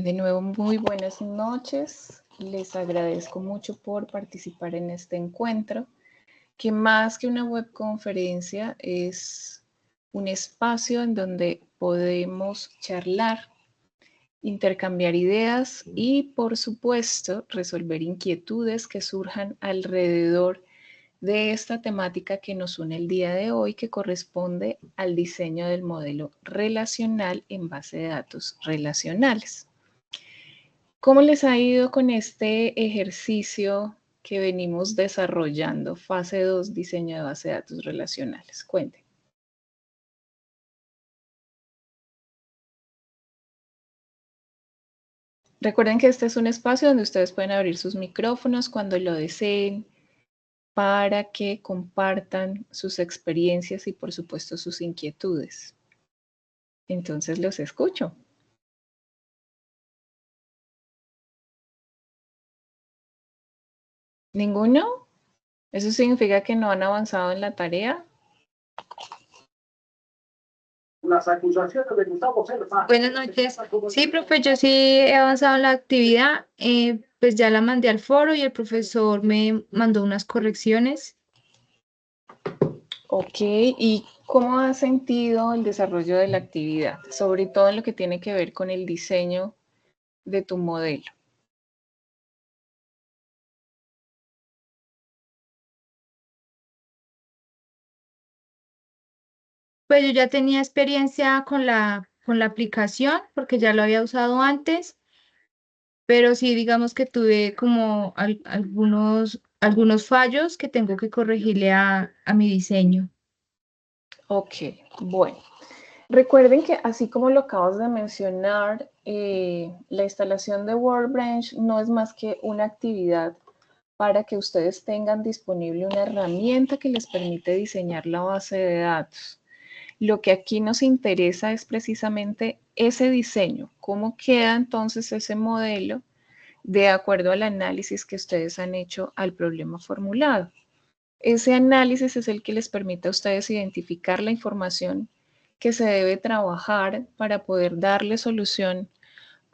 De nuevo, muy buenas noches. Les agradezco mucho por participar en este encuentro, que más que una webconferencia es un espacio en donde podemos charlar, intercambiar ideas y, por supuesto, resolver inquietudes que surjan alrededor de esta temática que nos une el día de hoy, que corresponde al diseño del modelo relacional en base de datos relacionales. ¿Cómo les ha ido con este ejercicio que venimos desarrollando? Fase 2, diseño de base de datos relacionales. Cuenten. Recuerden que este es un espacio donde ustedes pueden abrir sus micrófonos cuando lo deseen para que compartan sus experiencias y, por supuesto, sus inquietudes. Entonces, los escucho. ¿Ninguno? ¿Eso significa que no han avanzado en la tarea? Las acusaciones de Gustavo Serpa. Buenas noches. Sí, profe, yo sí he avanzado en la actividad. Pues ya la mandé al foro y el profesor me mandó unas correcciones. Ok, ¿y cómo has sentido el desarrollo de la actividad? Sobre todo en lo que tiene que ver con el diseño de tu modelo. Pues yo ya tenía experiencia con la aplicación porque ya lo había usado antes, pero sí digamos que tuve como algunos fallos que tengo que corregirle a mi diseño. Ok, bueno. Recuerden que así como lo acabas de mencionar, la instalación de WordBranch no es más que una actividad para que ustedes tengan disponible una herramienta que les permite diseñar la base de datos. Lo que aquí nos interesa es precisamente ese diseño, cómo queda entonces ese modelo de acuerdo al análisis que ustedes han hecho al problema formulado. Ese análisis es el que les permite a ustedes identificar la información que se debe trabajar para poder darle solución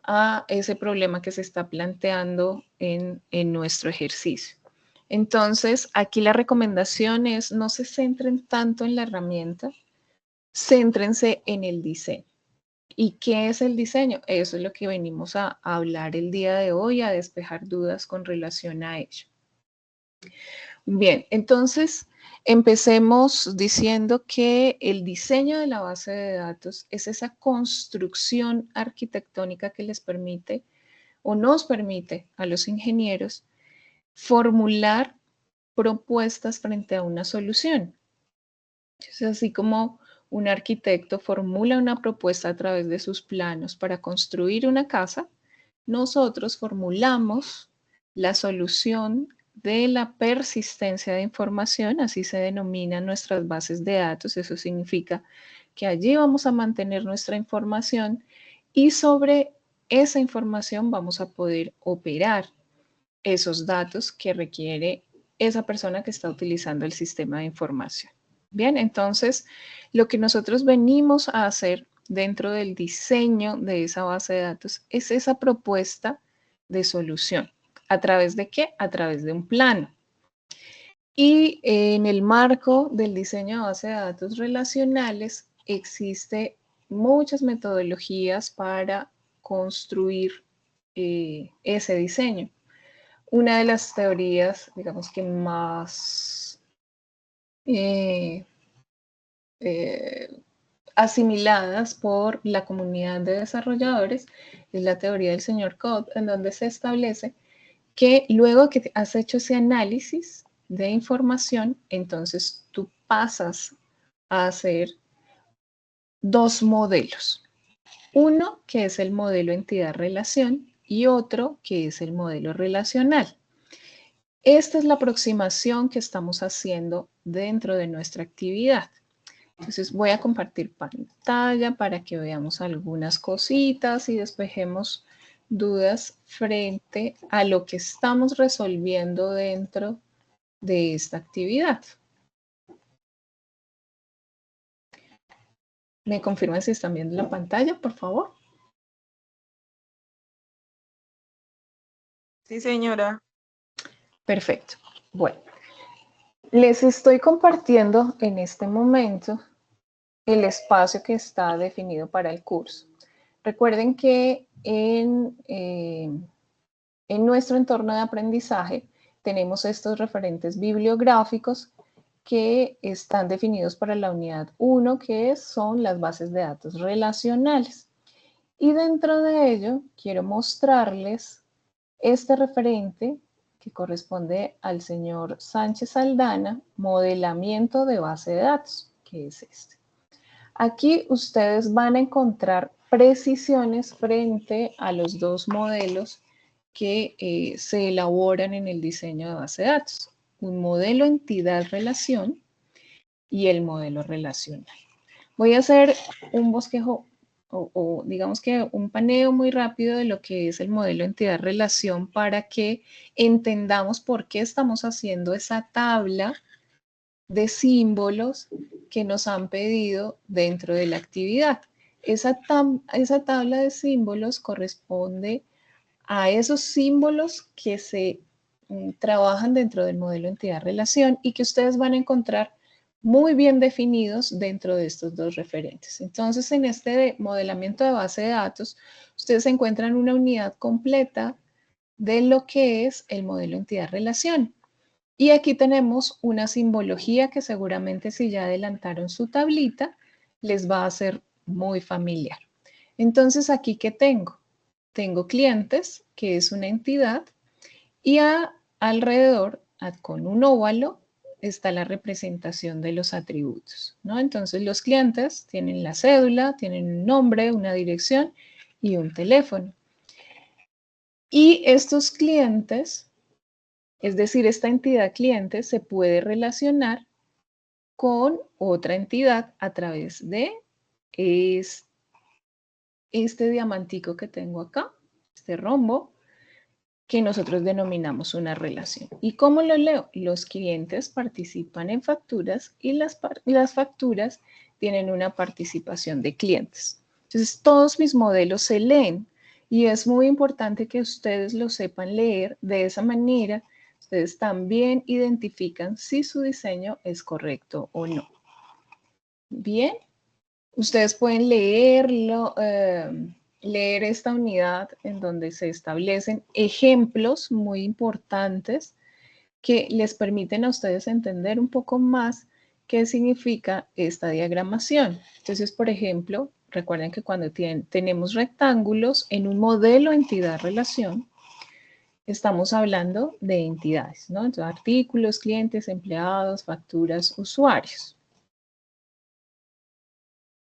a ese problema que se está planteando en nuestro ejercicio. Entonces, aquí la recomendación es no se centren tanto en la herramienta, céntrense en el diseño. ¿Y qué es el diseño? Eso es lo que venimos a hablar el día de hoy, a despejar dudas con relación a ello. Bien, entonces empecemos diciendo que el diseño de la base de datos es esa construcción arquitectónica que les permite o nos permite a los ingenieros formular propuestas frente a una solución. Es así como un arquitecto formula una propuesta a través de sus planos para construir una casa, nosotros formulamos la solución de la persistencia de información, así se denominan nuestras bases de datos. Eso significa que allí vamos a mantener nuestra información y sobre esa información vamos a poder operar esos datos que requiere esa persona que está utilizando el sistema de información. Bien, entonces lo que nosotros venimos a hacer dentro del diseño de esa base de datos es esa propuesta de solución. ¿A través de qué? A través de un plano. Y en el marco del diseño de base de datos relacionales existe muchas metodologías para construir ese diseño. Una de las teorías, digamos que más eh, eh, asimiladas por la comunidad de desarrolladores es la teoría del señor Code, en donde se establece que luego que has hecho ese análisis de información, entonces tú pasas a hacer dos modelos. Uno que es el modelo entidad-relación y otro que es el modelo relacional. Esta es la aproximación que estamos haciendo dentro de nuestra actividad. Entonces voy a compartir pantalla para que veamos algunas cositas y despejemos dudas frente a lo que estamos resolviendo dentro de esta actividad. ¿Me confirman si están viendo la pantalla, por favor? Sí, señora. Perfecto. Bueno, les estoy compartiendo en este momento el espacio que está definido para el curso. Recuerden que en nuestro entorno de aprendizaje tenemos estos referentes bibliográficos que están definidos para la unidad 1, que son las bases de datos relacionales. Y dentro de ello quiero mostrarles este referente que corresponde al señor Sánchez Aldana, modelamiento de base de datos, que es este. Aquí ustedes van a encontrar precisiones frente a los dos modelos que se elaboran en el diseño de base de datos. Un modelo entidad-relación y el modelo relacional. Voy a hacer un bosquejo o digamos que un paneo muy rápido de lo que es el modelo entidad-relación para que entendamos por qué estamos haciendo esa tabla de símbolos que nos han pedido dentro de la actividad. Esa tabla de símbolos corresponde a esos símbolos que se trabajan dentro del modelo entidad-relación y que ustedes van a encontrar muy bien definidos dentro de estos dos referentes. Entonces, en este modelamiento de base de datos, ustedes encuentran una unidad completa de lo que es el modelo entidad-relación. Y aquí tenemos una simbología que seguramente si ya adelantaron su tablita, les va a ser muy familiar. Entonces, ¿aquí qué tengo? Tengo clientes, que es una entidad, y alrededor, con un óvalo, está la representación de los atributos, ¿no? Entonces, los clientes tienen la cédula, tienen un nombre, una dirección y un teléfono. Y estos clientes, es decir, esta entidad cliente se puede relacionar con otra entidad a través de este diamantico que tengo acá, este rombo, que nosotros denominamos una relación. ¿Y cómo lo leo? Los clientes participan en facturas y las facturas tienen una participación de clientes. Entonces, todos mis modelos se leen y es muy importante que ustedes lo sepan leer. De esa manera, ustedes también identifican si su diseño es correcto o no. Bien, ustedes pueden leerlo, leer esta unidad en donde se establecen ejemplos muy importantes que les permiten a ustedes entender un poco más qué significa esta diagramación. Entonces, por ejemplo, recuerden que cuando tenemos rectángulos en un modelo entidad-relación, estamos hablando de entidades, ¿no? Entonces, artículos, clientes, empleados, facturas, usuarios.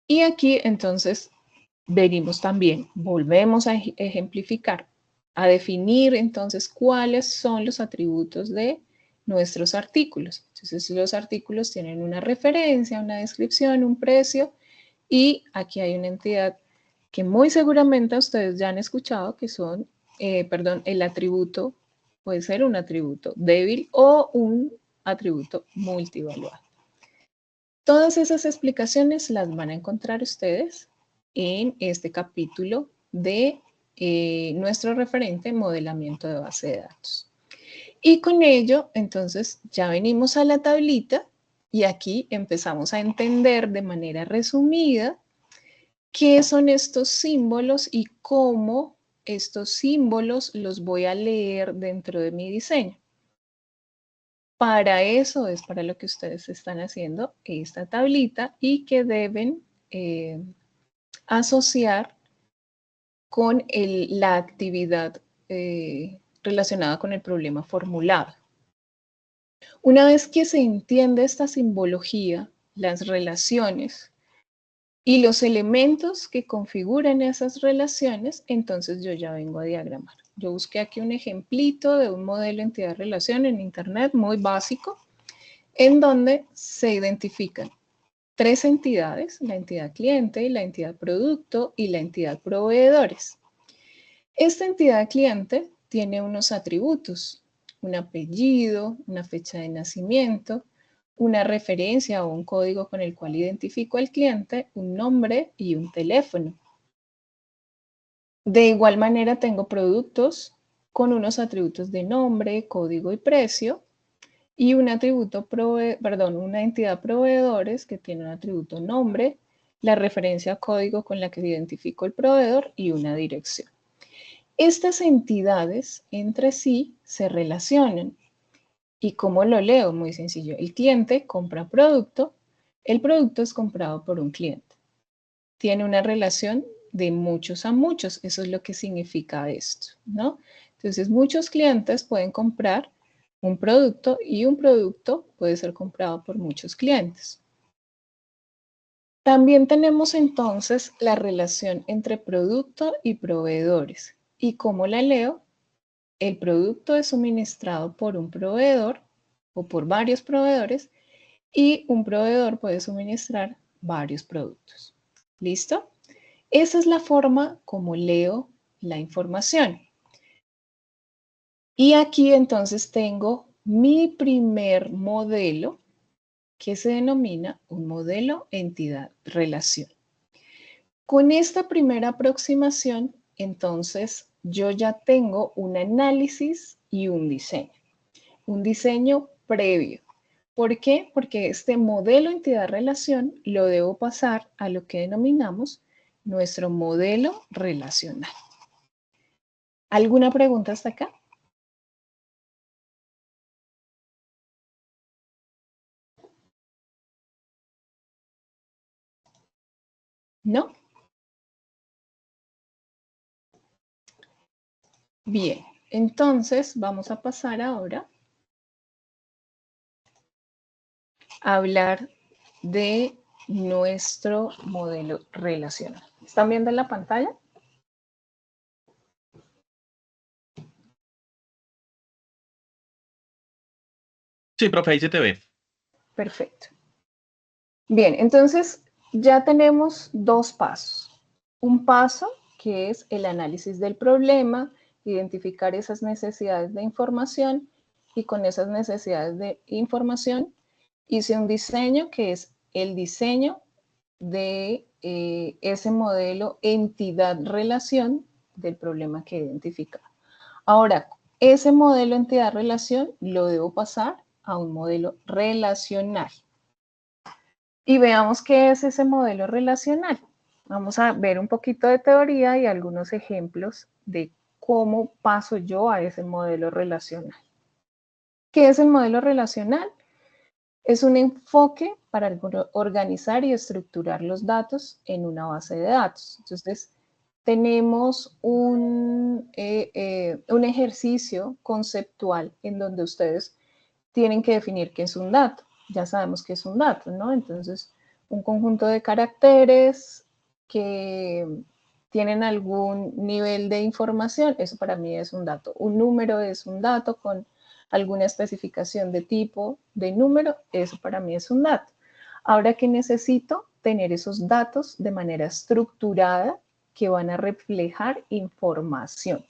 Y aquí entonces venimos también, volvemos a ejemplificar, a definir entonces cuáles son los atributos de nuestros artículos. Entonces los artículos tienen una referencia, una descripción, un precio y aquí hay una entidad que muy seguramente ustedes ya han escuchado que son, el atributo puede ser un atributo débil o un atributo multivaluado. Todas esas explicaciones las van a encontrar ustedes en este capítulo de nuestro referente modelamiento de base de datos. Y con ello, entonces, ya venimos a la tablita y aquí empezamos a entender de manera resumida qué son estos símbolos y cómo estos símbolos los voy a leer dentro de mi diseño. Para eso es para lo que ustedes están haciendo esta tablita y que deben asociar con la actividad relacionada con el problema formulado. Una vez que se entiende esta simbología, las relaciones y los elementos que configuran esas relaciones, entonces yo ya vengo a diagramar. Yo busqué aquí un ejemplito de un modelo entidad-relación en internet muy básico, en donde se identifican tres entidades, la entidad cliente, la entidad producto y la entidad proveedores. Esta entidad cliente tiene unos atributos, un apellido, una fecha de nacimiento, una referencia o un código con el cual identifico al cliente, un nombre y un teléfono. De igual manera tengo productos con unos atributos de nombre, código y precio, y un atributo una entidad proveedores que tiene un atributo nombre, la referencia código con la que identifico el proveedor y una dirección. Estas entidades entre sí se relacionan. ¿Y cómo lo leo? Muy sencillo. El cliente compra producto, el producto es comprado por un cliente. Tiene una relación de muchos a muchos, eso es lo que significa esto, ¿no? Entonces, muchos clientes pueden comprar un producto y un producto puede ser comprado por muchos clientes. También tenemos entonces la relación entre producto y proveedores. ¿Y cómo la leo? El producto es suministrado por un proveedor o por varios proveedores y un proveedor puede suministrar varios productos. ¿Listo? Esa es la forma como leo la información. Y aquí entonces tengo mi primer modelo que se denomina un modelo entidad-relación. Con esta primera aproximación, entonces yo ya tengo un análisis y un diseño previo. ¿Por qué? Porque este modelo entidad-relación lo debo pasar a lo que denominamos nuestro modelo relacional. ¿Alguna pregunta hasta acá? ¿No? Bien, entonces vamos a pasar ahora a hablar de nuestro modelo relacional. ¿Están viendo en la pantalla? Sí, profe, ahí se te ve. Perfecto. Bien, entonces ya tenemos dos pasos. Un paso que es el análisis del problema, identificar esas necesidades de información y con esas necesidades de información hice un diseño que es el diseño de ese modelo entidad-relación del problema que identifica. Ahora, ese modelo entidad-relación lo debo pasar a un modelo relacional. Y veamos qué es ese modelo relacional. Vamos a ver un poquito de teoría y algunos ejemplos de cómo paso yo a ese modelo relacional. ¿Qué es el modelo relacional? Es un enfoque para organizar y estructurar los datos en una base de datos. Entonces, tenemos un ejercicio conceptual en donde ustedes tienen que definir qué es un dato. Ya sabemos qué es un dato, ¿no? Entonces, un conjunto de caracteres que tienen algún nivel de información, eso para mí es un dato. Un número es un dato con alguna especificación de tipo de número, eso para mí es un dato. Ahora que necesito tener esos datos de manera estructurada que van a reflejar información.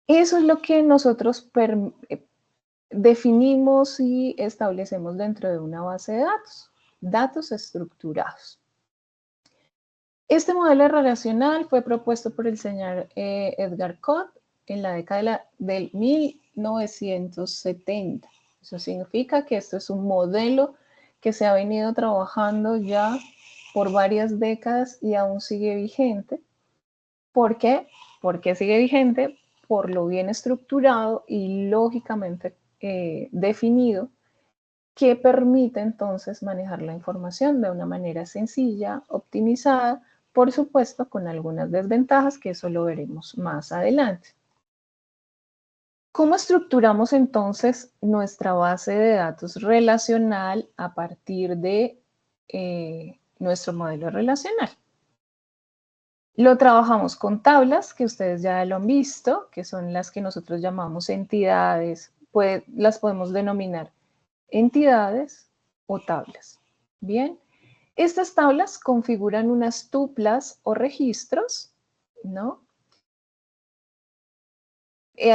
Eso es lo que nosotros definimos y establecemos dentro de una base de datos estructurados. Este modelo relacional fue propuesto por el señor Edgar Codd en la década del 1970. Eso significa que esto es un modelo que se ha venido trabajando ya por varias décadas y aún sigue vigente. ¿Por qué? Porque sigue vigente por lo bien estructurado y lógicamente definido que permite entonces manejar la información de una manera sencilla, optimizada, por supuesto con algunas desventajas que eso lo veremos más adelante. ¿Cómo estructuramos entonces nuestra base de datos relacional a partir de nuestro modelo relacional? Lo trabajamos con tablas, que ustedes ya lo han visto, que son las que nosotros llamamos entidades, las podemos denominar entidades o tablas. Bien, estas tablas configuran unas tuplas o registros, ¿no?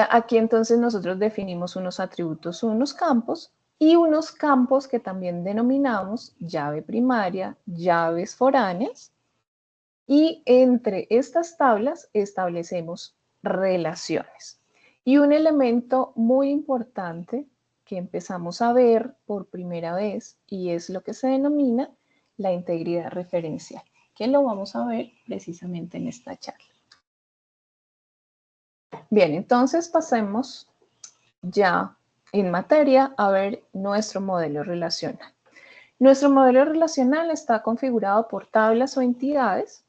Aquí entonces nosotros definimos unos atributos, unos campos que también denominamos llave primaria, llaves foráneas. Y entre estas tablas establecemos relaciones. Y un elemento muy importante que empezamos a ver por primera vez y es lo que se denomina la integridad referencial, que lo vamos a ver precisamente en esta charla. Bien, entonces pasemos ya en materia a ver nuestro modelo relacional. Nuestro modelo relacional está configurado por tablas o entidades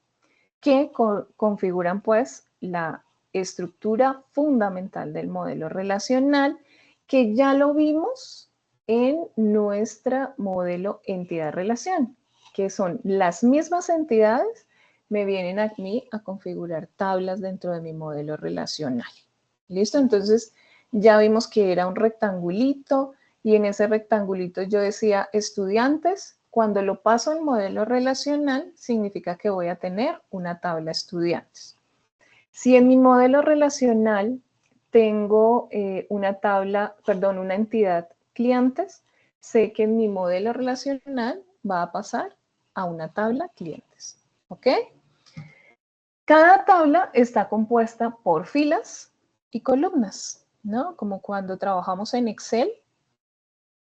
que configuran pues la estructura fundamental del modelo relacional, que ya lo vimos en nuestro modelo entidad-relación, que son las mismas entidades, me vienen a mí a configurar tablas dentro de mi modelo relacional. ¿Listo? Entonces ya vimos que era un rectangulito y en ese rectangulito yo decía estudiantes. Cuando lo paso al modelo relacional, significa que voy a tener una tabla estudiantes. Si en mi modelo relacional tengo una entidad clientes, sé que en mi modelo relacional va a pasar a una tabla clientes. ¿Ok? Cada tabla está compuesta por filas y columnas, ¿no? Como cuando trabajamos en Excel.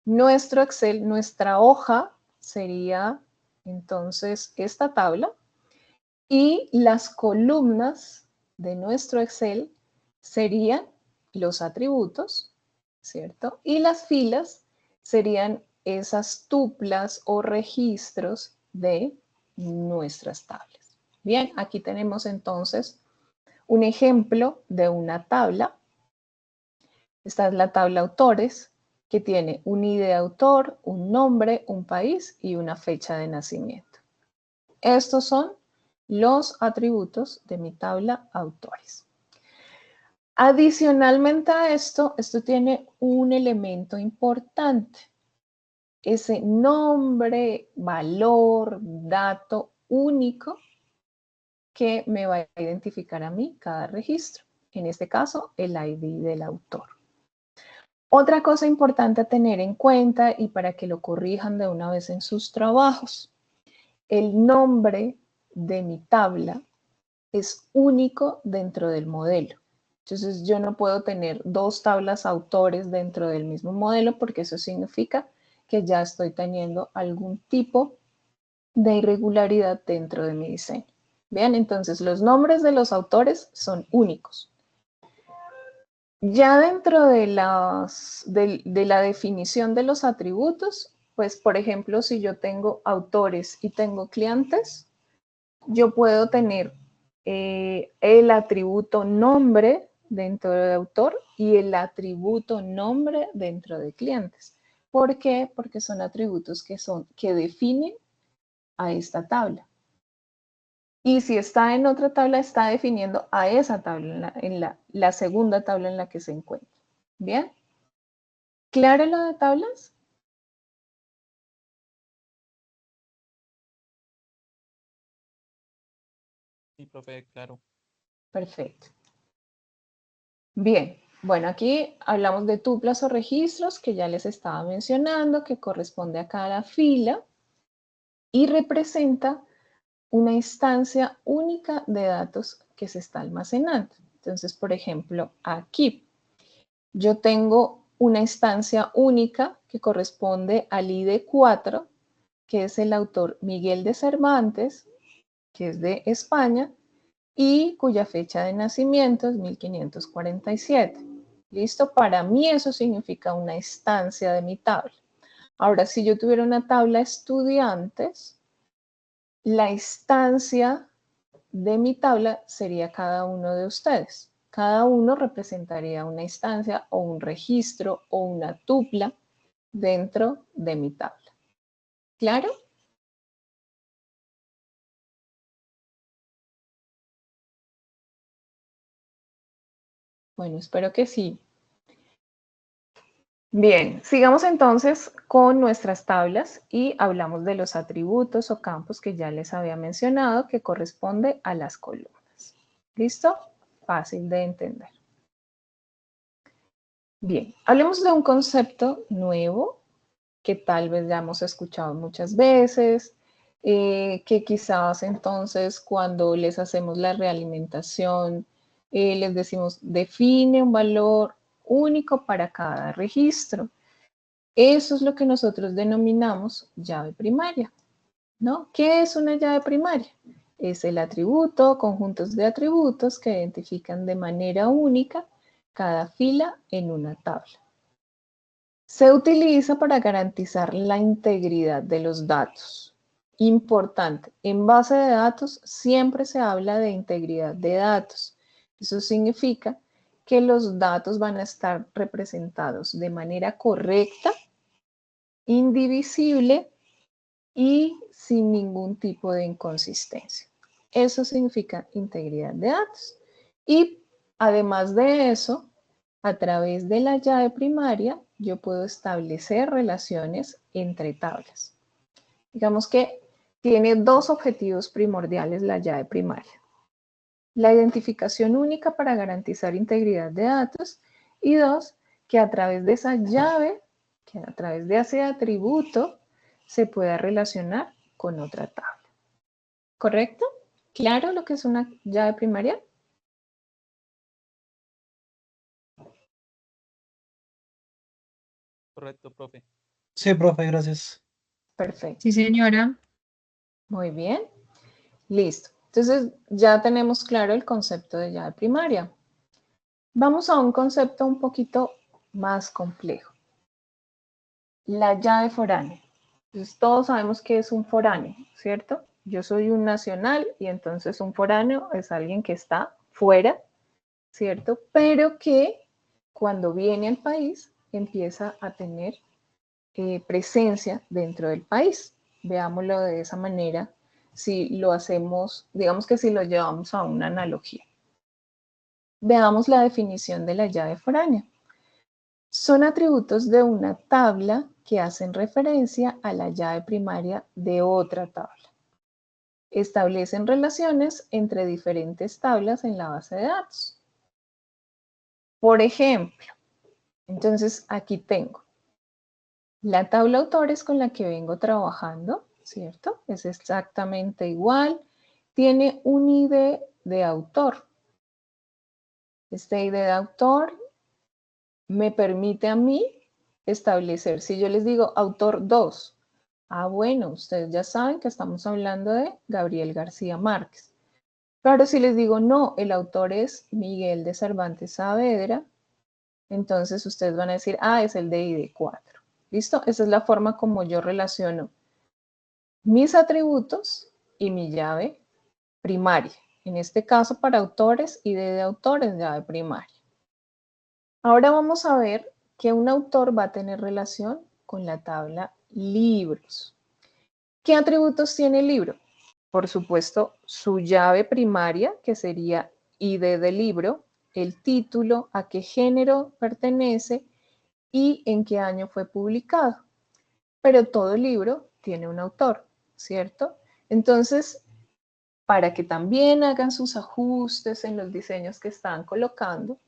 Nuestro Excel, nuestra hoja sería entonces esta tabla y las columnas de nuestro Excel serían los atributos, ¿cierto? Y las filas serían esas tuplas o registros de nuestras tablas. Bien, aquí tenemos entonces un ejemplo de una tabla. Esta es la tabla autores, que tiene un ID de autor, un nombre, un país y una fecha de nacimiento. Estos son los atributos de mi tabla autores. Adicionalmente a esto tiene un elemento importante. Ese nombre, valor, dato único que me va a identificar a mí cada registro. En este caso, el ID del autor. Otra cosa importante a tener en cuenta y para que lo corrijan de una vez en sus trabajos, el nombre de mi tabla es único dentro del modelo. Entonces yo no puedo tener dos tablas autores dentro del mismo modelo porque eso significa que ya estoy teniendo algún tipo de irregularidad dentro de mi diseño. Vean, entonces los nombres de los autores son únicos. Ya dentro de la definición de los atributos, pues por ejemplo, si yo tengo autores y tengo clientes, yo puedo tener el atributo nombre dentro de autor y el atributo nombre dentro de clientes. ¿Por qué? Porque son atributos que definen a esta tabla. Y si está en otra tabla, está definiendo a esa tabla, en la segunda tabla en la que se encuentra. ¿Bien? ¿Claro lo de tablas? Sí, profe, claro. Perfecto. Bien, bueno, aquí hablamos de tuplas o registros que ya les estaba mencionando, que corresponde a cada fila y representa una instancia única de datos que se está almacenando. Entonces, por ejemplo, aquí yo tengo una instancia única que corresponde al ID 4, que es el autor Miguel de Cervantes, que es de España, y cuya fecha de nacimiento es 1547. ¿Listo? Para mí eso significa una instancia de mi tabla. Ahora, si yo tuviera una tabla estudiantes, la instancia de mi tabla sería cada uno de ustedes. Cada uno representaría una instancia o un registro o una tupla dentro de mi tabla. ¿Claro? Bueno, espero que sí. Bien, sigamos entonces con nuestras tablas y hablamos de los atributos o campos que ya les había mencionado que corresponde a las columnas. ¿Listo? Fácil de entender. Bien, hablemos de un concepto nuevo que tal vez ya hemos escuchado muchas veces, que quizás entonces cuando les hacemos la realimentación les decimos define un valor único para cada registro. Eso es lo que nosotros denominamos llave primaria, ¿no? ¿Qué es una llave primaria? Es el atributo, conjuntos de atributos que identifican de manera única cada fila en una tabla. Se utiliza para garantizar la integridad de los datos. Importante, en base de datos siempre se habla de integridad de datos. Eso significa que los datos van a estar representados de manera correcta, indivisible y sin ningún tipo de inconsistencia. Eso significa integridad de datos. Y además de eso, a través de la llave primaria, yo puedo establecer relaciones entre tablas. Digamos que tiene dos objetivos primordiales la llave primaria. La identificación única para garantizar integridad de datos y dos, que a través de esa llave, que a través de ese atributo, se pueda relacionar con otra tabla. ¿Correcto? ¿Claro lo que es una llave primaria? Correcto, profe. Sí, profe, gracias. Perfecto. Sí, señora. Muy bien. Listo. Entonces ya tenemos claro el concepto de llave primaria. Vamos a un concepto un poquito más complejo. La llave foránea. Entonces todos sabemos que es un foráneo, ¿cierto? Yo soy un nacional y entonces un foráneo es alguien que está fuera, ¿cierto? Pero que cuando viene al país empieza a tener presencia dentro del país. Veámoslo de esa manera si lo hacemos, digamos que si lo llevamos a una analogía. Veamos la definición de la llave foránea. Son atributos de una tabla que hacen referencia a la llave primaria de otra tabla. Establecen relaciones entre diferentes tablas en la base de datos. Por ejemplo, entonces aquí tengo la tabla autores con la que vengo trabajando, ¿cierto? Es exactamente igual. Tiene un ID de autor. Este ID de autor me permite a mí establecer, si yo les digo autor 2, bueno, ustedes ya saben que estamos hablando de Gabriel García Márquez. Pero si les digo no, el autor es Miguel de Cervantes Saavedra, entonces ustedes van a decir, es el de ID 4. ¿Listo? Esa es la forma como yo relaciono mis atributos y mi llave primaria. En este caso, para autores, ID de autores, llave primaria. Ahora vamos a ver que un autor va a tener relación con la tabla libros. ¿Qué atributos tiene el libro? Por supuesto, su llave primaria, que sería ID del libro, el título, a qué género pertenece y en qué año fue publicado. Pero todo libro tiene un autor, ¿cierto? Entonces, para que también hagan sus ajustes en los diseños que están colocando,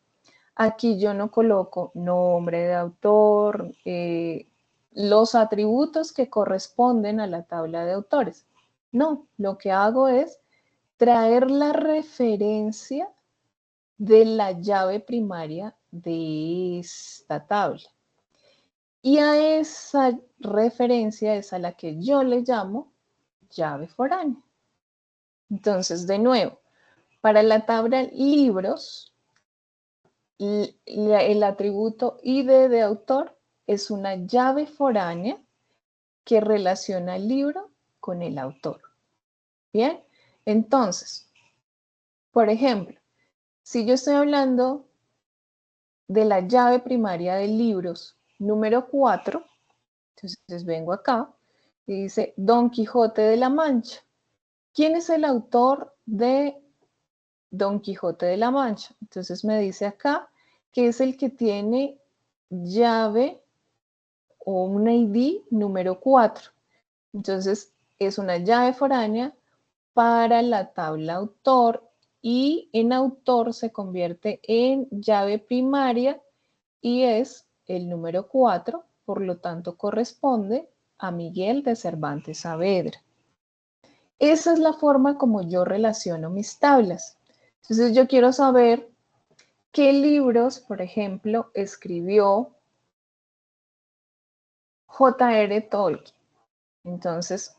aquí yo no coloco nombre de autor, los atributos que corresponden a la tabla de autores. No, lo que hago es traer la referencia de la llave primaria de esta tabla. Y a esa referencia es a la que yo le llamo llave foránea. Entonces, de nuevo, para la tabla libros, el atributo ID de autor es una llave foránea que relaciona el libro con el autor. Bien, entonces, por ejemplo, si yo estoy hablando de la llave primaria de libros número 4, entonces vengo acá y dice Don Quijote de la Mancha. ¿Quién es el autor de Don Quijote de la Mancha? Entonces me dice acá que es el que tiene llave o un ID número 4. Entonces es una llave foránea para la tabla autor y en autor se convierte en llave primaria y es el número 4, por lo tanto corresponde a Miguel de Cervantes Saavedra. Esa es la forma como yo relaciono mis tablas. Entonces yo quiero saber qué libros, por ejemplo, escribió J.R. Tolkien. Entonces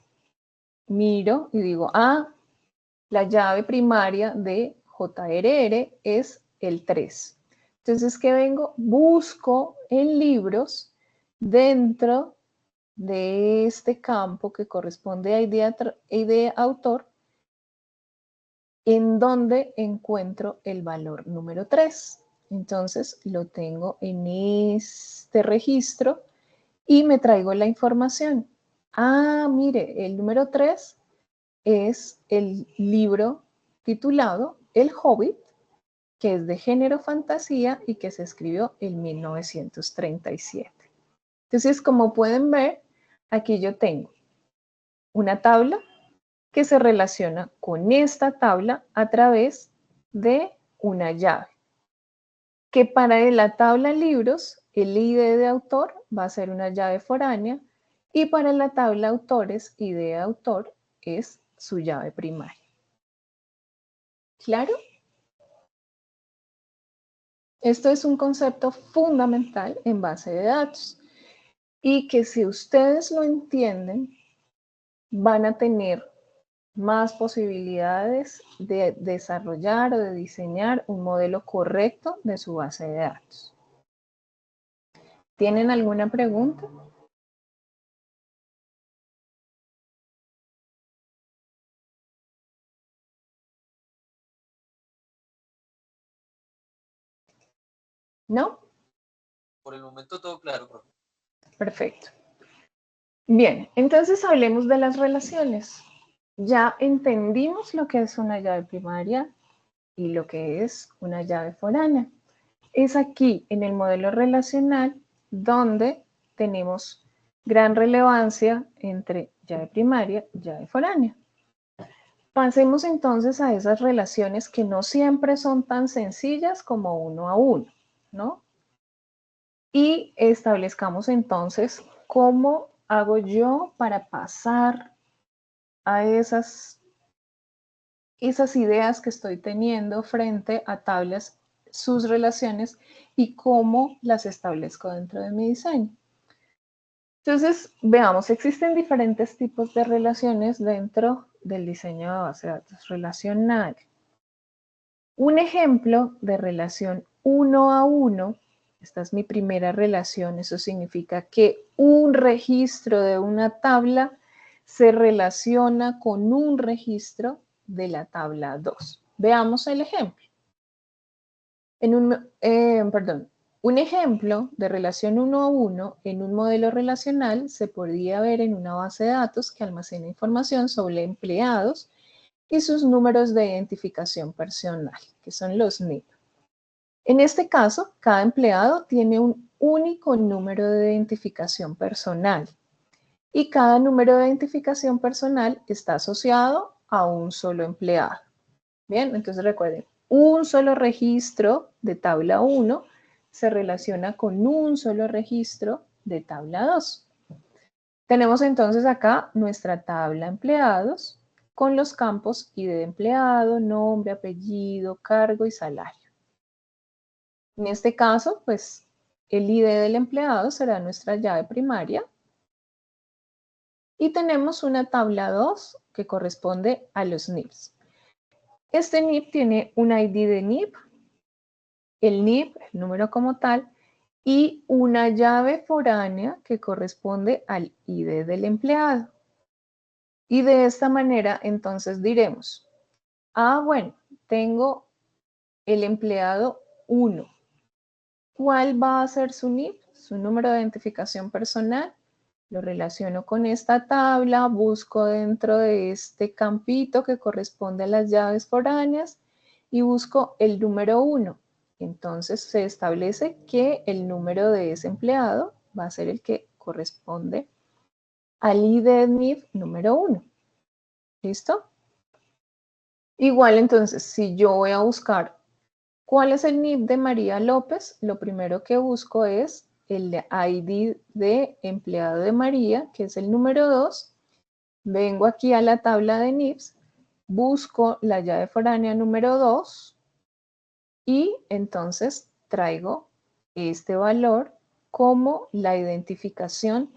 miro y digo, la llave primaria de JRR es el 3. Entonces, ¿qué vengo? Busco en libros dentro de este campo que corresponde a idea autor, en donde encuentro el valor número 3. Entonces, lo tengo en este registro y me traigo la información. Mire, el número 3 es el libro titulado El Hobbit, que es de género fantasía y que se escribió en 1937. Entonces, como pueden ver, aquí yo tengo una tabla que se relaciona con esta tabla a través de una llave, que para la tabla libros, el ID de autor va a ser una llave foránea y para la tabla autores, ID de autor es su llave primaria. ¿Claro? Esto es un concepto fundamental en base de datos y que si ustedes lo entienden, van a tener más posibilidades de desarrollar o de diseñar un modelo correcto de su base de datos. ¿Tienen alguna pregunta? ¿No? Por el momento todo claro, profe. Perfecto. Bien, entonces hablemos de las relaciones. Ya entendimos lo que es una llave primaria y lo que es una llave foránea. Es aquí en el modelo relacional donde tenemos gran relevancia entre llave primaria y llave foránea. Pasemos entonces a esas relaciones que no siempre son tan sencillas como uno a uno, ¿no? Y establezcamos entonces cómo hago yo para pasar a esas ideas que estoy teniendo frente a tablas, sus relaciones y cómo las establezco dentro de mi diseño. Entonces, veamos, existen diferentes tipos de relaciones dentro del diseño de base de datos relacional. Un ejemplo de relación uno a uno, esta es mi primera relación, eso significa que un registro de una tabla se relaciona con un registro de la tabla 2. Veamos el ejemplo. Un ejemplo de relación uno a uno en un modelo relacional se podría ver en una base de datos que almacena información sobre empleados y sus números de identificación personal, que son los NIP. En este caso, cada empleado tiene un único número de identificación personal y cada número de identificación personal está asociado a un solo empleado. Bien, entonces recuerden, un solo registro de tabla 1 se relaciona con un solo registro de tabla 2. Tenemos entonces acá nuestra tabla empleados con los campos ID de empleado, nombre, apellido, cargo y salario. En este caso, pues el ID del empleado será nuestra llave primaria. Y tenemos una tabla 2 que corresponde a los NIPs. Este NIP tiene un ID de NIP, el NIP, el número como tal, y una llave foránea que corresponde al ID del empleado. Y de esta manera, entonces diremos, bueno, tengo el empleado 1. ¿Cuál va a ser su NIP? Su número de identificación personal. Lo relaciono con esta tabla, busco dentro de este campito que corresponde a las llaves foráneas y busco el número 1. Entonces se establece que el número de ese empleado va a ser el que corresponde al ID NIF número 1. ¿Listo? Igual entonces, si yo voy a buscar cuál es el NIF de María López, lo primero que busco es el ID de empleado de María, que es el número 2. Vengo aquí a la tabla de NIFs, busco la llave foránea número 2 y entonces traigo este valor como la identificación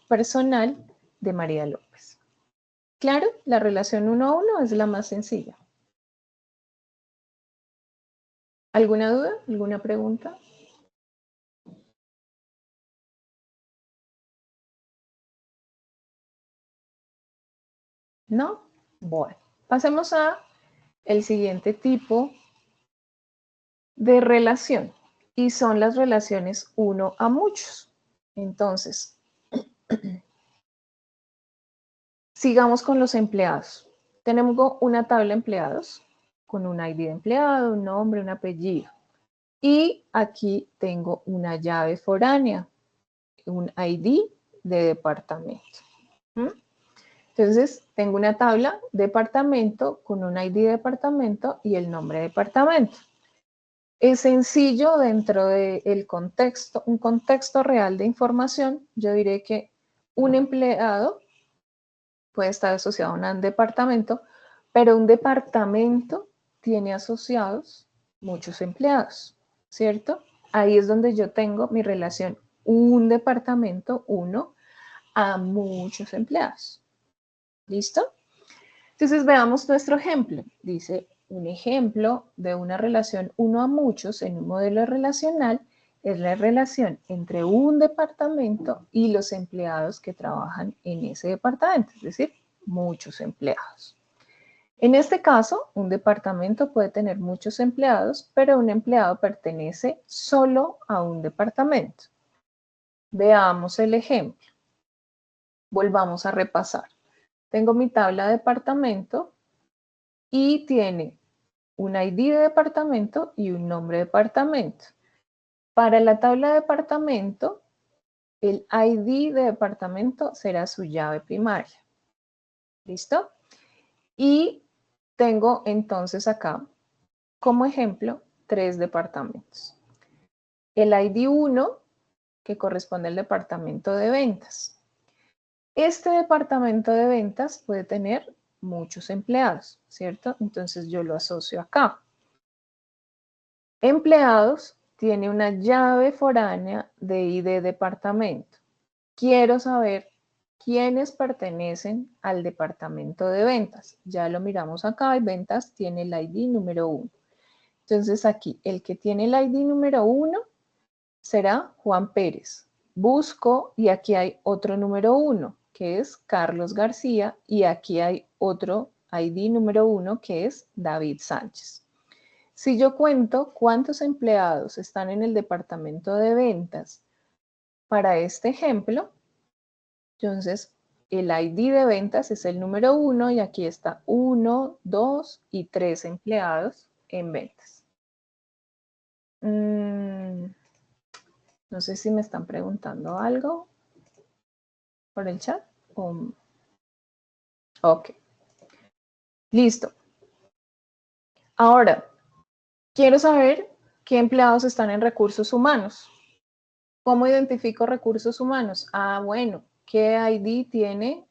personal de María López. Claro, la relación 1 a 1 es la más sencilla. ¿Alguna duda? ¿Alguna pregunta? ¿No? Bueno, pasemos a el siguiente tipo de relación y son las relaciones uno a muchos. Entonces, sigamos con los empleados. Tenemos una tabla de empleados con un ID de empleado, un nombre, un apellido. Y aquí tengo una llave foránea, un ID de departamento. Entonces, tengo una tabla departamento con un ID de departamento y el nombre de departamento. Es sencillo dentro del contexto, un contexto real de información. Yo diré que un empleado puede estar asociado a un departamento, pero un departamento tiene asociados muchos empleados, ¿cierto? Ahí es donde yo tengo mi relación un departamento, uno, a muchos empleados. ¿Listo? Entonces veamos nuestro ejemplo. Dice, un ejemplo de una relación uno a muchos en un modelo relacional es la relación entre un departamento y los empleados que trabajan en ese departamento, es decir, muchos empleados. En este caso, un departamento puede tener muchos empleados, pero un empleado pertenece solo a un departamento. Veamos el ejemplo. Volvamos a repasar. Tengo mi tabla de departamento y tiene un ID de departamento y un nombre de departamento. Para la tabla de departamento, el ID de departamento será su llave primaria. ¿Listo? Y tengo entonces acá, como ejemplo, 3 departamentos. El ID 1, que corresponde al departamento de ventas. Este departamento de ventas puede tener muchos empleados, ¿cierto? Entonces yo lo asocio acá. Empleados tiene una llave foránea de ID departamento. Quiero saber quiénes pertenecen al departamento de ventas. Ya lo miramos acá y ventas tiene el ID número 1. Entonces aquí el que tiene el ID número 1 será Juan Pérez. Busco y aquí hay otro número 1 que es Carlos García y aquí hay otro ID número 1 que es David Sánchez. Si yo cuento cuántos empleados están en el departamento de ventas para este ejemplo, entonces el ID de ventas es el número 1 y aquí está 1, 2 y 3 empleados en ventas. No sé si me están preguntando algo por el chat. Ok. Listo. Ahora, quiero saber qué empleados están en recursos humanos. ¿Cómo identifico recursos humanos? Ah, bueno, ¿qué ID tiene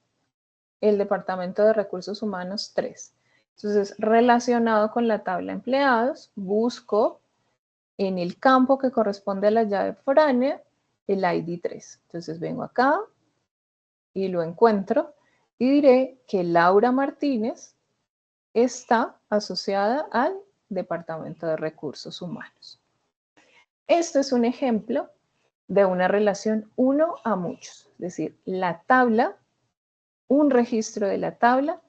el Departamento de Recursos Humanos 3? Entonces, relacionado con la tabla de empleados, busco en el campo que corresponde a la llave foránea el ID 3. Entonces, vengo acá y lo encuentro y diré que Laura Martínez está asociada al Departamento de Recursos Humanos. Esto es un ejemplo de una relación uno a muchos, es decir, la tabla, un registro de la tabla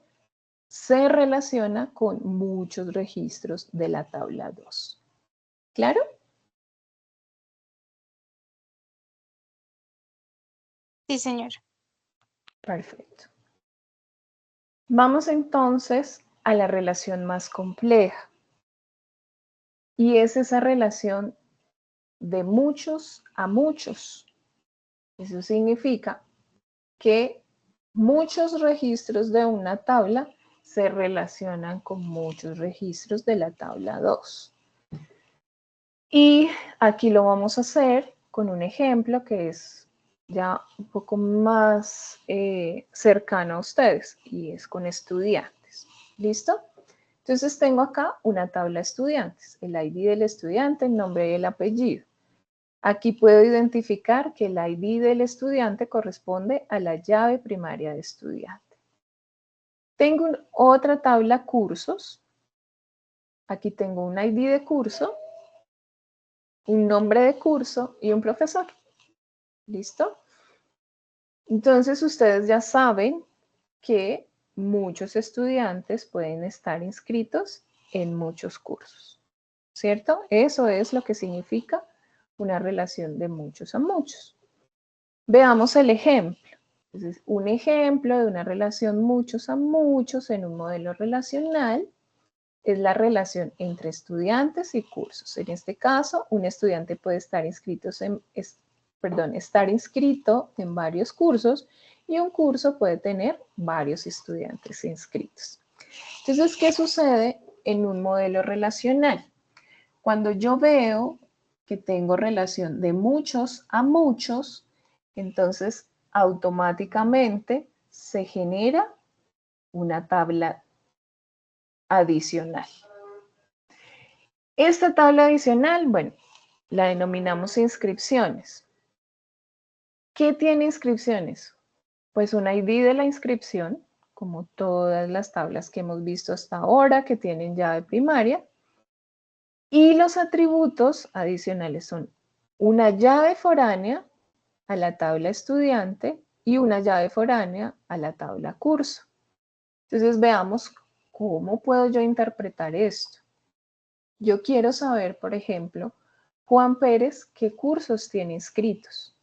se relaciona con muchos registros de la tabla 2. ¿Claro? Sí, señor. Perfecto. Vamos entonces a la relación más compleja. Y es esa relación de muchos a muchos. Eso significa que muchos registros de una tabla se relacionan con muchos registros de la tabla 2. Y aquí lo vamos a hacer con un ejemplo que es ya un poco más cercano a ustedes y es con estudiantes. ¿Listo? Entonces tengo acá una tabla de estudiantes, el ID del estudiante, el nombre y el apellido. Aquí puedo identificar que el ID del estudiante corresponde a la llave primaria de estudiante. Tengo otra tabla cursos. Aquí tengo un ID de curso, un nombre de curso y un profesor. ¿Listo? Entonces ustedes ya saben que muchos estudiantes pueden estar inscritos en muchos cursos, ¿cierto? Eso es lo que significa una relación de muchos a muchos. Veamos el ejemplo. Entonces, un ejemplo de una relación muchos a muchos en un modelo relacional es la relación entre estudiantes y cursos. En este caso, un estudiante puede estar inscrito en varios cursos y un curso puede tener varios estudiantes inscritos. Entonces, ¿qué sucede en un modelo relacional? Cuando yo veo que tengo relación de muchos a muchos, entonces automáticamente se genera una tabla adicional. Esta tabla adicional, bueno, la denominamos inscripciones. ¿Qué tiene inscripciones? Pues un ID de la inscripción, como todas las tablas que hemos visto hasta ahora que tienen llave primaria. Y los atributos adicionales son una llave foránea a la tabla estudiante y una llave foránea a la tabla curso. Entonces veamos cómo puedo yo interpretar esto. Yo quiero saber, por ejemplo, Juan Pérez, ¿qué cursos tiene inscritos?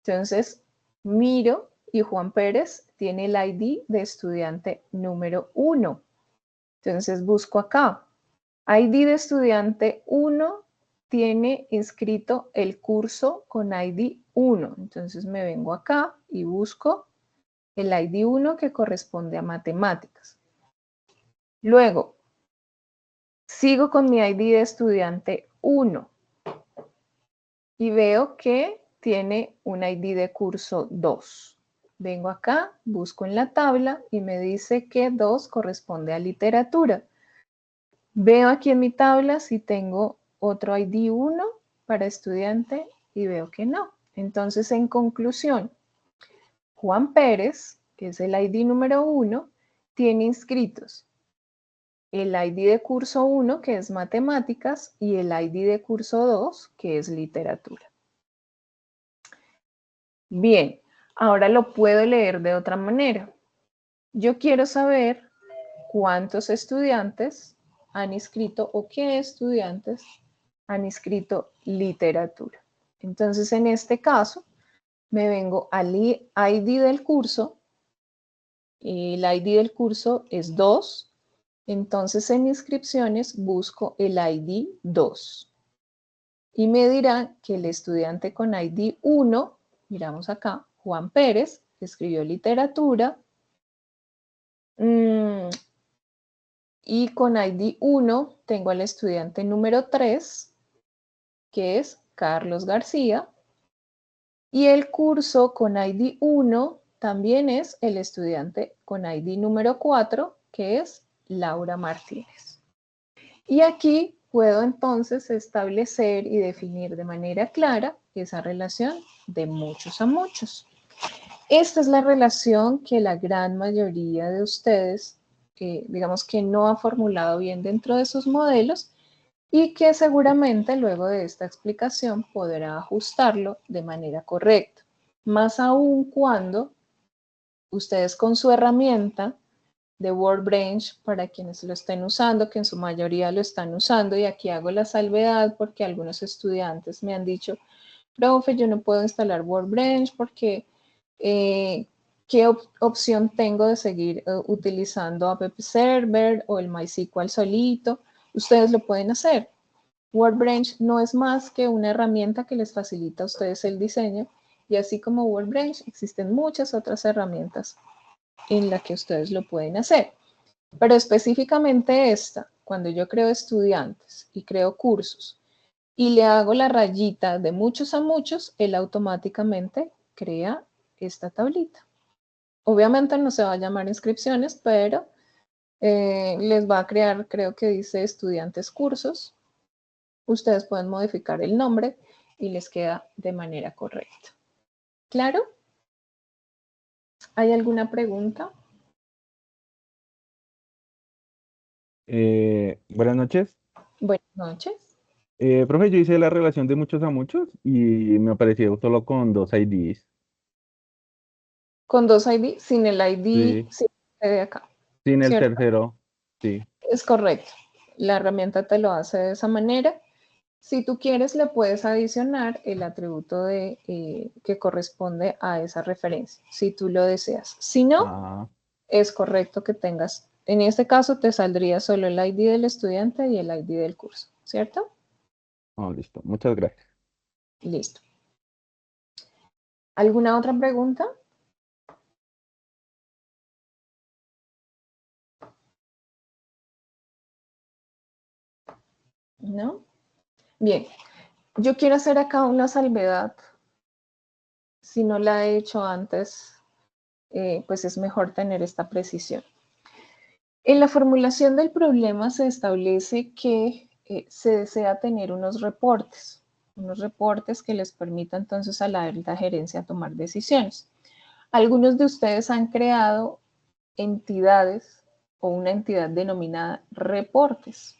Entonces, miro y Juan Pérez tiene el ID de estudiante número 1. Entonces, busco acá. ID de estudiante 1 tiene inscrito el curso con ID 1. Entonces, me vengo acá y busco el ID 1 que corresponde a matemáticas. Luego, sigo con mi ID de estudiante 1 y veo que tiene un ID de curso 2. Vengo acá, busco en la tabla y me dice que 2 corresponde a literatura. Veo aquí en mi tabla si tengo otro ID 1 para estudiante y veo que no. Entonces, en conclusión, Juan Pérez, que es el ID número 1, tiene inscritos el ID de curso 1, que es matemáticas, y el ID de curso 2, que es literatura. Bien, ahora lo puedo leer de otra manera. Yo quiero saber cuántos estudiantes han inscrito o qué estudiantes han inscrito literatura. Entonces, en este caso, me vengo al ID del curso. El ID del curso es 2. Entonces, en inscripciones busco el ID 2. Y me dirá que el estudiante con ID 1, miramos acá, Juan Pérez, que escribió literatura, y con ID 1 tengo al estudiante número 3, que es Carlos García. Y el curso con ID 1 también es el estudiante con ID número 4, que es Laura Martínez. Y aquí puedo entonces establecer y definir de manera clara esa relación de muchos a muchos. Esta es la relación que la gran mayoría de ustedes, digamos que no ha formulado bien dentro de sus modelos y que seguramente luego de esta explicación podrá ajustarlo de manera correcta. Más aún cuando ustedes con su herramienta de WordBranch, para quienes lo estén usando, que en su mayoría lo están usando, y aquí hago la salvedad porque algunos estudiantes me han dicho, profe, yo no puedo instalar WordBranch porque ¿qué opción tengo de seguir utilizando App Server o el MySQL solito? Ustedes lo pueden hacer. WordBranch no es más que una herramienta que les facilita a ustedes el diseño, y así como WordBranch existen muchas otras herramientas en las que ustedes lo pueden hacer. Pero específicamente esta, cuando yo creo estudiantes y creo cursos y le hago la rayita de muchos a muchos, él automáticamente crea esta tablita. Obviamente no se va a llamar inscripciones, pero les va a crear, creo que dice estudiantes cursos. Ustedes pueden modificar el nombre y les queda de manera correcta. ¿Claro? ¿Hay alguna pregunta? Buenas noches. Buenas noches. Profe, yo hice la relación de muchos a muchos y me apareció solo con 2 IDs. Con 2 ID, sin el ID, Sí, sí, de acá, sin el ¿cierto? tercero. Sí. Es correcto. La herramienta te lo hace de esa manera. Si tú quieres, le puedes adicionar el atributo que corresponde a esa referencia, si tú lo deseas. Si no, Ah, es correcto que tengas, en este caso te saldría solo el ID del estudiante y el ID del curso, ¿cierto? oh, listo. Muchas gracias. Listo. ¿Alguna otra pregunta? ¿No? Bien, yo quiero hacer acá una salvedad. Si no la he hecho antes, pues es mejor tener esta precisión. En la formulación del problema se establece que se desea tener unos reportes que les permitan entonces a la alta gerencia tomar decisiones. Algunos de ustedes han creado entidades o una entidad denominada reportes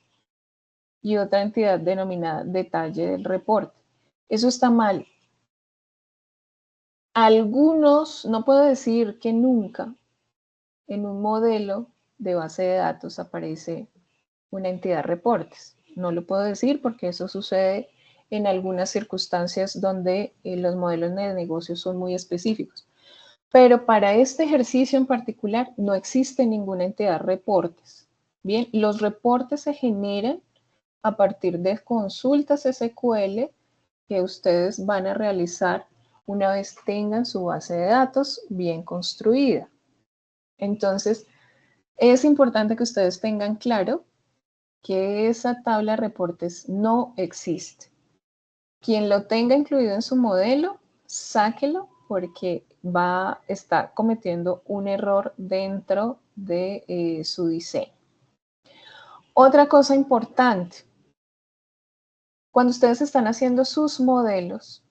y otra entidad denominada detalle del reporte. Eso está mal. Algunos, no puedo decir que nunca, en un modelo de base de datos aparece una entidad reportes. No lo puedo decir porque eso sucede en algunas circunstancias donde los modelos de negocio son muy específicos. Pero para este ejercicio en particular no existe ninguna entidad reportes. Bien, los reportes se generan a partir de consultas SQL que ustedes van a realizar una vez tengan su base de datos bien construida. Entonces, es importante que ustedes tengan claro que esa tabla de reportes no existe. Quien lo tenga incluido en su modelo, sáquelo porque va a estar cometiendo un error dentro de su diseño. Otra cosa importante, cuando ustedes están haciendo sus modelos,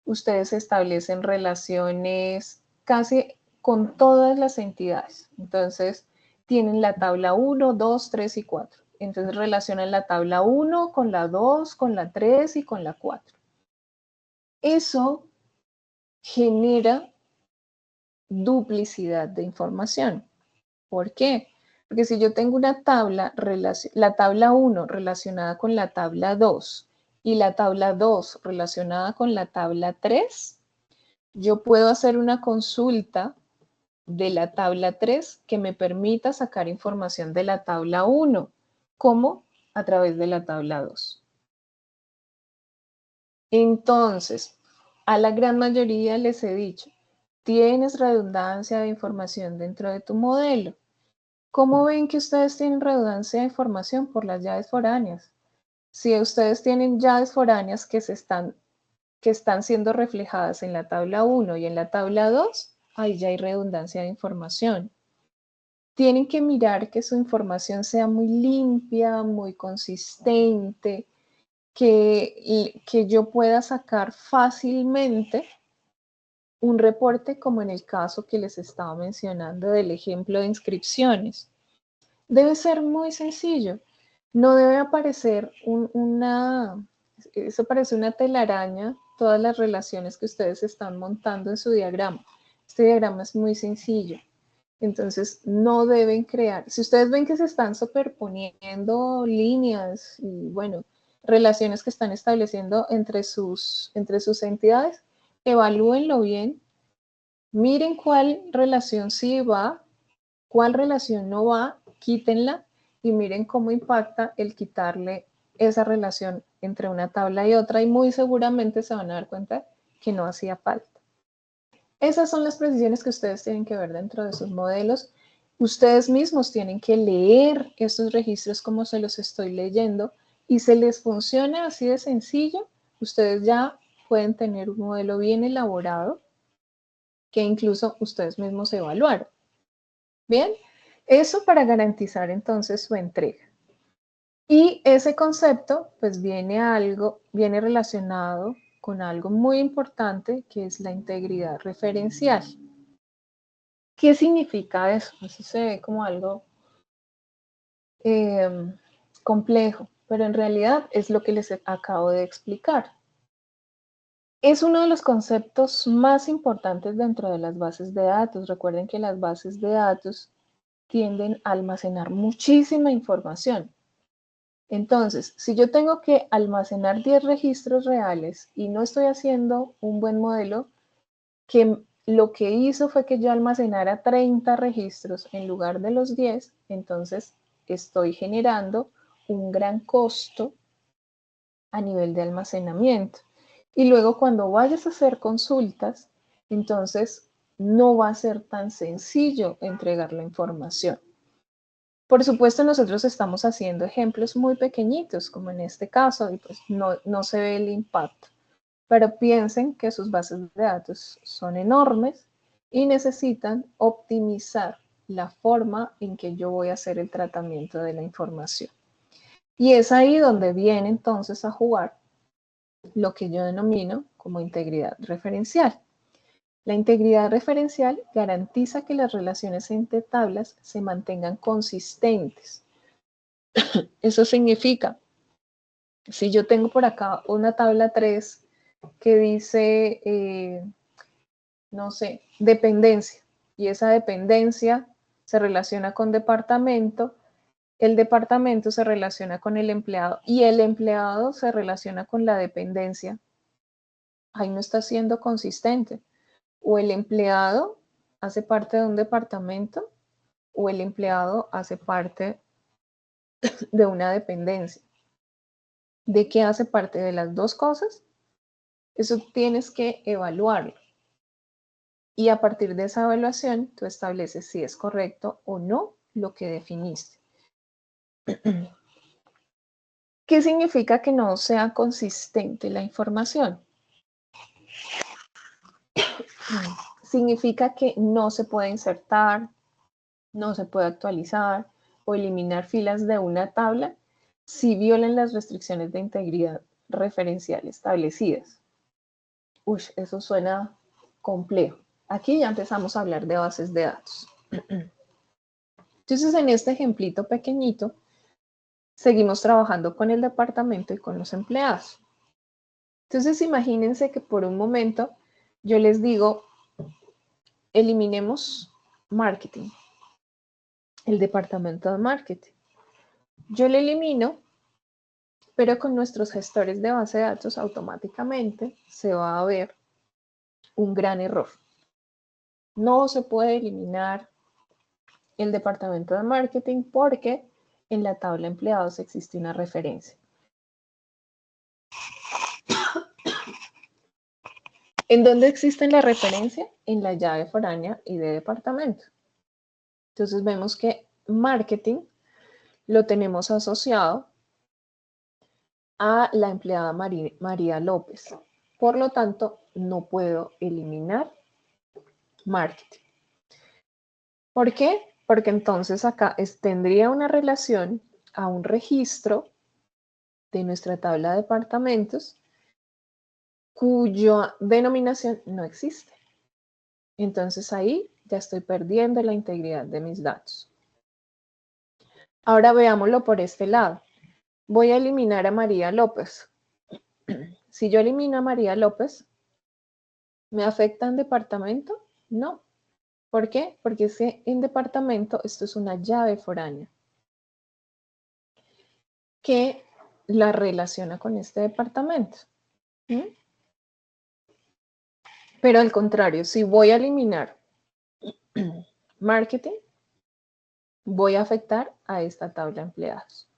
ustedes establecen relaciones casi con todas las entidades. Entonces, tienen la tabla 1, 2, 3 y 4. Entonces, relacionan la tabla 1 con la 2, con la 3 y con la 4. Eso genera duplicidad de información. ¿Por qué? Porque si yo tengo una tabla, la tabla 1 relacionada con la tabla 2 y la tabla 2 relacionada con la tabla 3, yo puedo hacer una consulta de la tabla 3 que me permita sacar información de la tabla 1, como a través de la tabla 2. Entonces, a la gran mayoría les he dicho, tienes redundancia de información dentro de tu modelo. ¿Cómo ven que ustedes tienen redundancia de información? Por las llaves foráneas. Si ustedes tienen llaves foráneas que están siendo reflejadas en la tabla 1 y en la tabla 2, ahí ya hay redundancia de información. Tienen que mirar que su información sea muy limpia, muy consistente, que yo pueda sacar fácilmente un reporte como en el caso que les estaba mencionando del ejemplo de inscripciones. Debe ser muy sencillo. No debe aparecer eso parece una telaraña, todas las relaciones que ustedes están montando en su diagrama. Este diagrama es muy sencillo. Entonces, no deben crear. Si ustedes ven que se están superponiendo líneas y, bueno, relaciones que están estableciendo entre sus entidades, evalúenlo bien. Miren cuál relación sí va, cuál relación no va, quítenla y miren cómo impacta el quitarle esa relación entre una tabla y otra y muy seguramente se van a dar cuenta que no hacía falta. Esas son las precisiones que ustedes tienen que ver dentro de sus modelos. Ustedes mismos tienen que leer estos registros como se los estoy leyendo y se les funciona así de sencillo. Ustedes ya pueden tener un modelo bien elaborado que incluso ustedes mismos evaluaron. Bien, eso para garantizar entonces su entrega. Y ese concepto pues viene relacionado con algo muy importante que es la integridad referencial. ¿Qué significa eso? Eso se ve como algo complejo, pero en realidad es lo que les acabo de explicar. Es uno de los conceptos más importantes dentro de las bases de datos. Recuerden que las bases de datos tienden a almacenar muchísima información. Entonces, si yo tengo que almacenar 10 registros reales y no estoy haciendo un buen modelo, que lo que hizo fue que yo almacenara 30 registros en lugar de los 10, entonces estoy generando un gran costo a nivel de almacenamiento. Y luego cuando vayas a hacer consultas, entonces no va a ser tan sencillo entregar la información. Por supuesto, nosotros estamos haciendo ejemplos muy pequeñitos, como en este caso, y pues no se ve el impacto. Pero piensen que sus bases de datos son enormes y necesitan optimizar la forma en que yo voy a hacer el tratamiento de la información. Y es ahí donde viene entonces a jugar lo que yo denomino como integridad referencial. La integridad referencial garantiza que las relaciones entre tablas se mantengan consistentes. Eso significa, si yo tengo por acá una tabla 3 que dice, no sé, dependencia, y esa dependencia se relaciona con departamento, el departamento se relaciona con el empleado y el empleado se relaciona con la dependencia. Ahí no está siendo consistente. O el empleado hace parte de un departamento o el empleado hace parte de una dependencia. ¿De qué hace parte de las dos cosas? Eso tienes que evaluarlo. Y a partir de esa evaluación, tú estableces si es correcto o no lo que definiste. ¿Qué significa que no sea consistente la información? Significa que no se puede insertar, no se puede actualizar o eliminar filas de una tabla si violan las restricciones de integridad referencial establecidas. Uy, eso suena complejo. Aquí ya empezamos a hablar de bases de datos. Entonces, en este ejemplito pequeñito, seguimos trabajando con el departamento y con los empleados. Entonces, imagínense que por un momento yo les digo, eliminemos marketing, el departamento de marketing. Yo lo elimino, pero con nuestros gestores de base de datos automáticamente se va a ver un gran error. No se puede eliminar el departamento de marketing porque en la tabla empleados existe una referencia. ¿En dónde existe la referencia? En la llave foránea y de departamento. Entonces vemos que marketing lo tenemos asociado a la empleada María López. Por lo tanto, no puedo eliminar marketing. ¿Por qué? Porque entonces acá tendría una relación a un registro de nuestra tabla de departamentos cuya denominación no existe. Entonces ahí ya estoy perdiendo la integridad de mis datos. Ahora veámoslo por este lado. Voy a eliminar a María López. Si yo elimino a María López, ¿me afecta en departamento? No. ¿Por qué? Porque en departamento esto es una llave foránea que la relaciona con este departamento. ¿Mm? Pero al contrario, si voy a eliminar marketing, voy a afectar a esta tabla de empleados.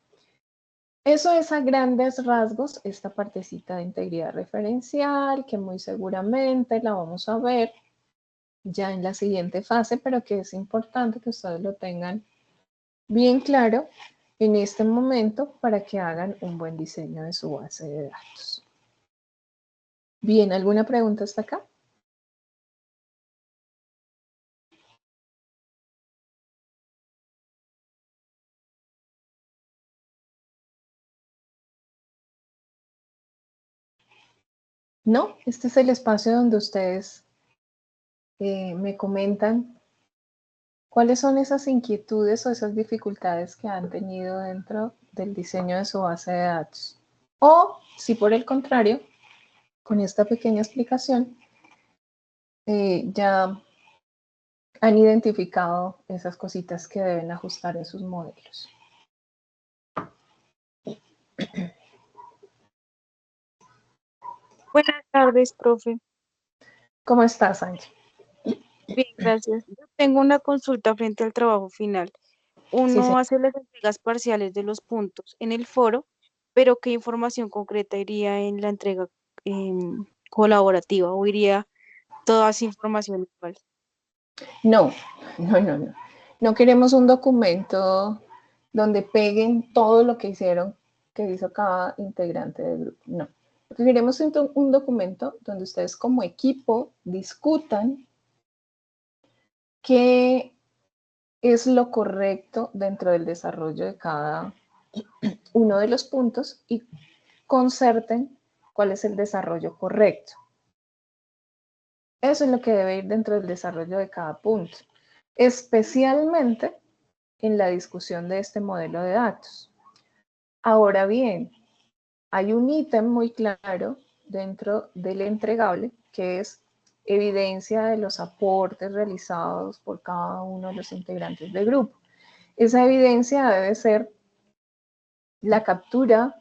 Eso es a grandes rasgos esta partecita de integridad referencial, que muy seguramente la vamos a ver ya en la siguiente fase, pero que es importante que ustedes lo tengan bien claro en este momento para que hagan un buen diseño de su base de datos. Bien, ¿alguna pregunta hasta acá? No, este es el espacio donde ustedes me comentan cuáles son esas inquietudes o esas dificultades que han tenido dentro del diseño de su base de datos. O si por el contrario, con esta pequeña explicación, ya han identificado esas cositas que deben ajustar en sus modelos. Buenas tardes, profe. ¿Cómo estás, Ángel? Bien, gracias. Yo tengo una consulta frente al trabajo final. Sí, sí. Uno hace las entregas parciales de los puntos en el foro, pero ¿qué información concreta iría en la entrega colaborativa o iría toda esa información igual? No. No queremos un documento donde peguen todo lo que hizo cada integrante del grupo. No. Lo que queremos es un documento donde ustedes como equipo discutan qué es lo correcto dentro del desarrollo de cada uno de los puntos y concerten cuál es el desarrollo correcto. Eso es lo que debe ir dentro del desarrollo de cada punto, especialmente en la discusión de este modelo de datos. Ahora bien, hay un ítem muy claro dentro del entregable que es evidencia de los aportes realizados por cada uno de los integrantes del grupo. Esa evidencia debe ser la captura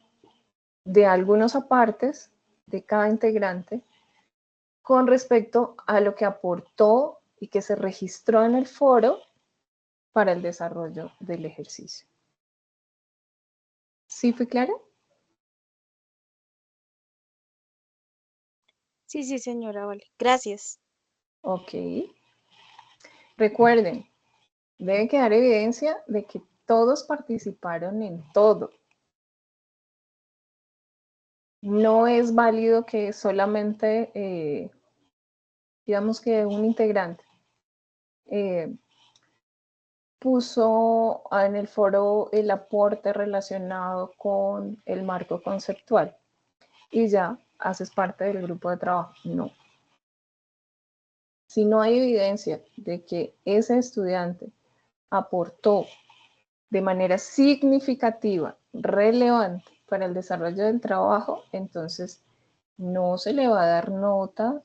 de algunos apartes de cada integrante con respecto a lo que aportó y que se registró en el foro para el desarrollo del ejercicio. ¿Sí fue claro? Sí, señora, vale. Gracias. Ok. Recuerden, debe quedar evidencia de que todos participaron en todo. No es válido que solamente, digamos que un integrante puso en el foro el aporte relacionado con el marco conceptual y ya haces parte del grupo de trabajo. No. Si no hay evidencia de que ese estudiante aportó de manera significativa, relevante para el desarrollo del trabajo, entonces no se le va a dar nota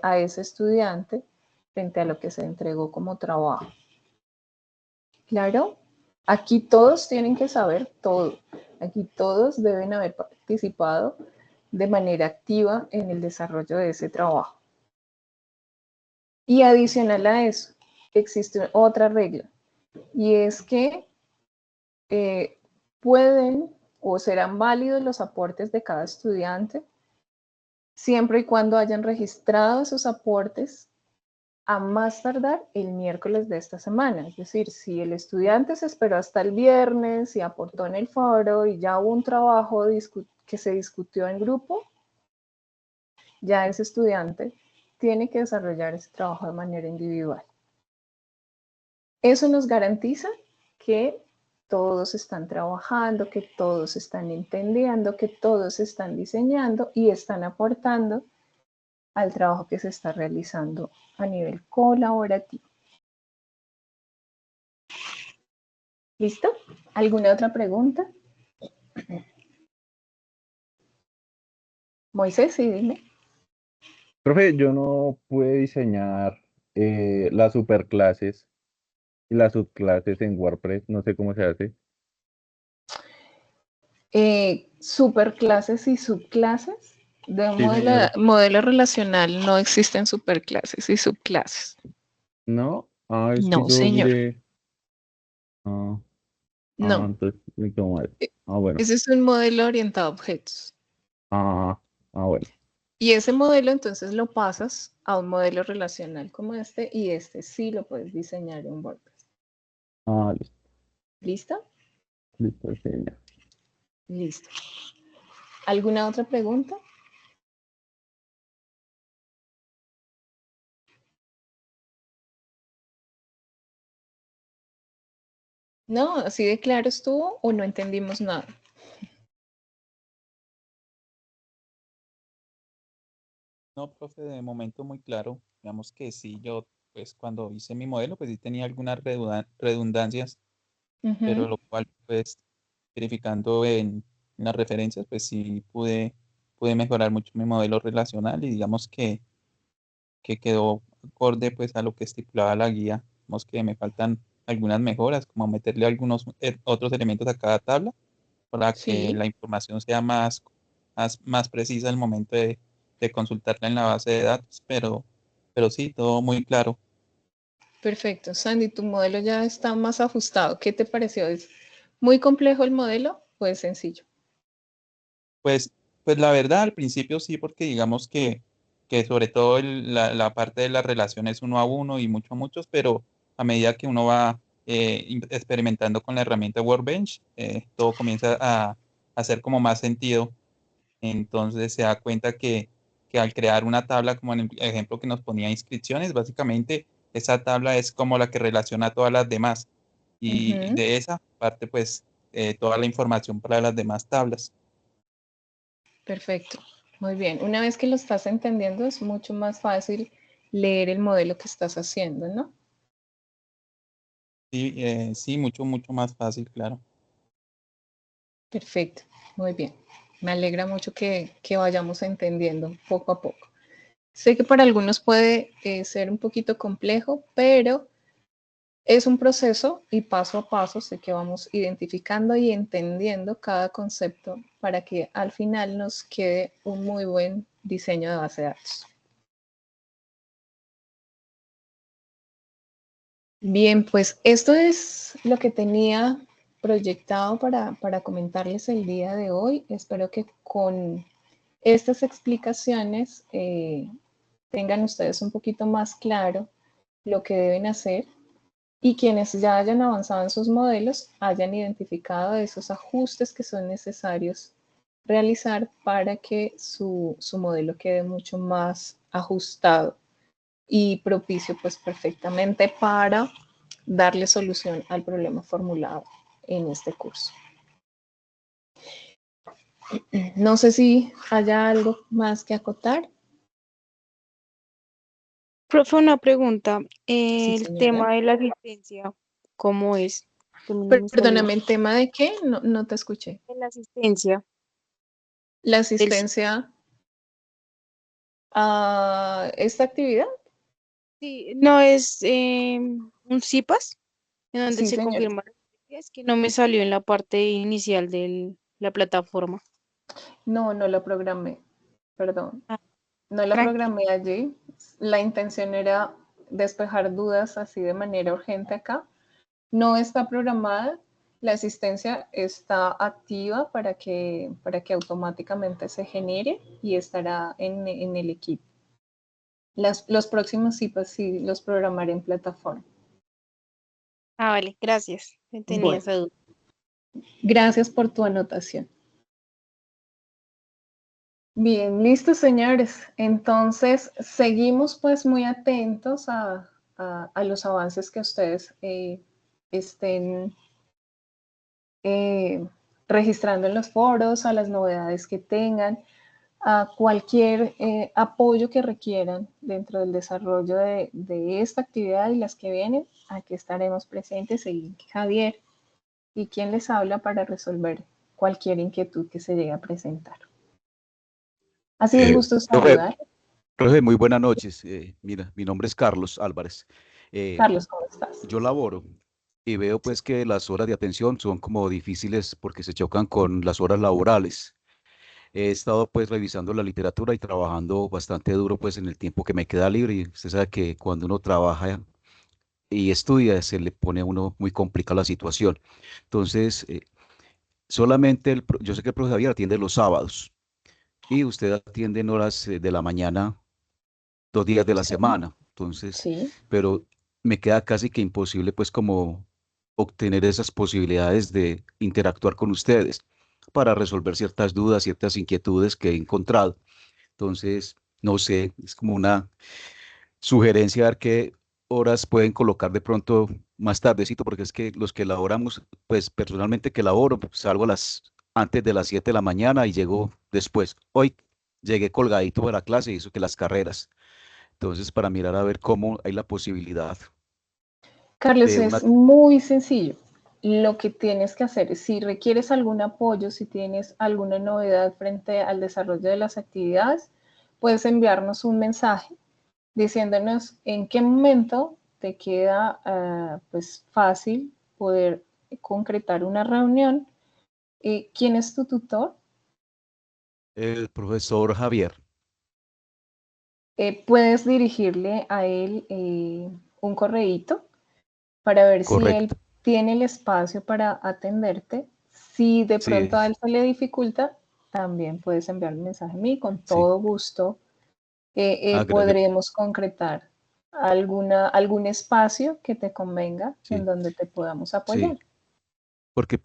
a ese estudiante frente a lo que se entregó como trabajo. ¿Claro? Aquí todos tienen que saber todo. Aquí todos deben haber participado de manera activa en el desarrollo de ese trabajo. Y adicional a eso, existe otra regla, y es que pueden o serán válidos los aportes de cada estudiante siempre y cuando hayan registrado esos aportes a más tardar el miércoles de esta semana. Es decir, si el estudiante se esperó hasta el viernes y aportó en el foro y ya hubo un trabajo que se discutió en grupo, ya ese estudiante tiene que desarrollar ese trabajo de manera individual. Eso nos garantiza que todos están trabajando, que todos están entendiendo, que todos están diseñando y están aportando al trabajo que se está realizando a nivel colaborativo. ¿Listo? ¿Alguna otra pregunta? Moisés, sí, dime. Profe, yo no pude diseñar las superclases y las subclases en WordPress, no sé cómo se hace. Superclases y subclases. De un Sí, señora. modelo relacional no existen superclases y subclases. ¿No? Ah, es que No, yo señor. miré. Ah, No. entonces, ¿cómo es? Ah, bueno. Ese es un modelo orientado a objetos. Ah, bueno. Y ese modelo entonces lo pasas a un modelo relacional como este y este sí lo puedes diseñar en WordPress. Ah, listo, ¿Listo? listo, señor. Listo. ¿Alguna otra pregunta? No, así de claro estuvo o no entendimos nada. No, profe, de momento muy claro. Digamos que sí, yo pues cuando hice mi modelo, pues sí tenía algunas redundancias, pero Ujú. lo cual pues verificando en las referencias, pues sí pude mejorar mucho mi modelo relacional y digamos que quedó acorde pues a lo que estipulaba la guía. Digamos que me faltan algunas mejoras, como meterle algunos otros elementos a cada tabla para que Sí, la información sea más precisa al momento de consultarla en la base de datos, pero sí, todo muy claro. perfecto. Sandy, tu modelo ya está más ajustado. ¿Qué te pareció? ¿Es muy complejo el modelo? Pues sencillo. Pues, pues la verdad, al principio sí, porque digamos que sobre todo la parte de las relaciones uno a uno y mucho a muchos, pero a medida que uno va experimentando con la herramienta Workbench, todo comienza a hacer como más sentido. Entonces se da cuenta que al crear una tabla, como en el ejemplo que nos ponía inscripciones, básicamente esa tabla es como la que relaciona a todas las demás. Y Ujú. de esa parte, pues, toda la información para las demás tablas. Perfecto. Muy bien. Una vez que lo estás entendiendo, es mucho más fácil leer el modelo que estás haciendo, ¿no? Sí, sí, mucho, mucho más fácil, claro. Perfecto. Muy bien. Me alegra mucho que vayamos entendiendo poco a poco. Sé que para algunos puede ser un poquito complejo, pero es un proceso y paso a paso sé que vamos identificando y entendiendo cada concepto para que al final nos quede un muy buen diseño de base de datos. Bien, pues esto es lo que tenía proyectado para comentarles el día de hoy. Espero que con estas explicaciones tengan ustedes un poquito más claro lo que deben hacer y quienes ya hayan avanzado en sus modelos hayan identificado esos ajustes que son necesarios realizar para que su modelo quede mucho más ajustado y propicio pues perfectamente para darle solución al problema formulado en este curso. No sé si haya algo más que acotar. Profe, una pregunta. Sí, El señora. tema de la asistencia, ¿cómo es? Que a mí no me salió. Perdóname, ¿el tema de qué? No, no te escuché. De la asistencia La del asistencia a esta actividad. sí, no es un CIPAS en donde Sí, se señora. confirma. Es que no me salió en la parte inicial de la plataforma. No, no la programé. Perdón. Ah, No la tranqui. programé allí. La intención era despejar dudas así de manera urgente acá. No está programada. La asistencia está activa para que automáticamente se genere y estará en el equipo. Los próximos sí, pues sí, los programaré en plataforma. Ah, vale, gracias. Tenía Bueno, esa duda. gracias por tu anotación. Bien, listo, señores. Entonces, seguimos pues muy atentos a los avances que ustedes estén eh, registrando en los foros, a las novedades que tengan, a cualquier apoyo que requieran dentro del desarrollo de esta actividad y las que vienen. Aquí estaremos presentes, y Javier y quien les habla para resolver cualquier inquietud que se llegue a presentar. Ha sido un gusto Profe, saludar. profe, muy buenas noches. Mira, mi nombre es Carlos Álvarez. Eh, Carlos, ¿cómo estás? yo laboro y veo pues que las horas de atención son como difíciles porque se chocan con las horas laborales. He estado pues revisando la literatura y trabajando bastante duro pues en el tiempo que me queda libre y usted sabe que cuando uno trabaja y estudia se le pone a uno muy complicada la situación. Entonces, solamente yo sé que el profe Javier atiende los sábados y usted atiende en horas de la mañana 2 días de la Sí, semana. Entonces, sí. pero me queda casi que imposible pues como obtener esas posibilidades de interactuar con ustedes para resolver ciertas dudas, ciertas inquietudes que he encontrado. Entonces, no sé, es como una sugerencia a ver qué horas pueden colocar de pronto más tardecito, porque es que los que elaboramos, pues personalmente que elaboro, pues, salgo antes de las 7 de la mañana y llego después. Hoy llegué colgadito para la clase y hizo que las carreras. Entonces, para mirar a ver cómo hay la posibilidad Carlos, de una... es muy sencillo. Lo que tienes que hacer es, si requieres algún apoyo, si tienes alguna novedad frente al desarrollo de las actividades, puedes enviarnos un mensaje diciéndonos en qué momento te queda pues fácil poder concretar una reunión. ¿Quién es tu tutor? El profesor Javier. Puedes dirigirle a él un correíto para ver si él Correcto. tiene el espacio para atenderte. Si de Sí, pronto a él se le dificulta, también puedes enviar un mensaje a mí. Con sí. todo gusto Gracias. podremos concretar algún espacio que te convenga en Sí, donde te podamos apoyar. sí. Porque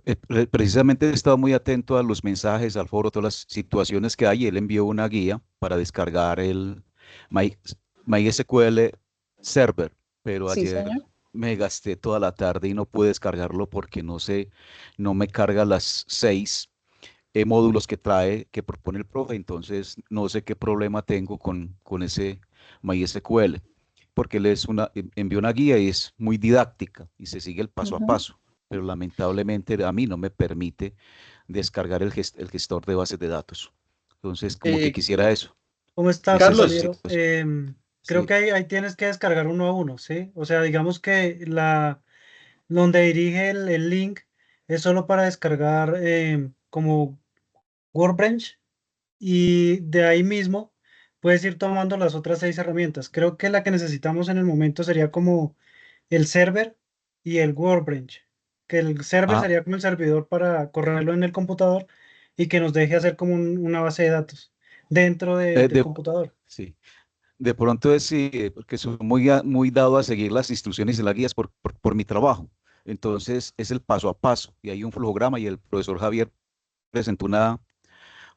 precisamente he estado muy atento a los mensajes, al foro, todas las situaciones que hay. Él envió una guía para descargar el My- MySQL Server, pero Sí, ayer señor. me gasté toda la tarde y no pude descargarlo porque no sé, no me carga las 6 módulos que trae, que propone el profe. Entonces no sé qué problema tengo con ese MySQL, porque él envió una guía y es muy didáctica y se sigue el paso a Ujú. paso, pero lamentablemente a mí no me permite descargar el gestor de bases de datos. Entonces, como que Eh, quisiera eso. ¿Cómo estás, Necesito compañero? Carlos, eso. Creo Sí. que ahí tienes que descargar uno a uno, ¿sí? O sea, digamos que donde dirige el link es solo para descargar como Workbench y de ahí mismo puedes ir tomando las otras 6 herramientas. Creo que la que necesitamos en el momento sería como el server y el Workbench, que el server Ah, sería como el servidor para correrlo en el computador y que nos deje hacer como una base de datos dentro de, del de- computador. sí. De pronto es sí, porque soy muy dado a seguir las instrucciones y las guías por mi trabajo. Entonces es el paso a paso y hay un flujograma y el profesor Javier presentó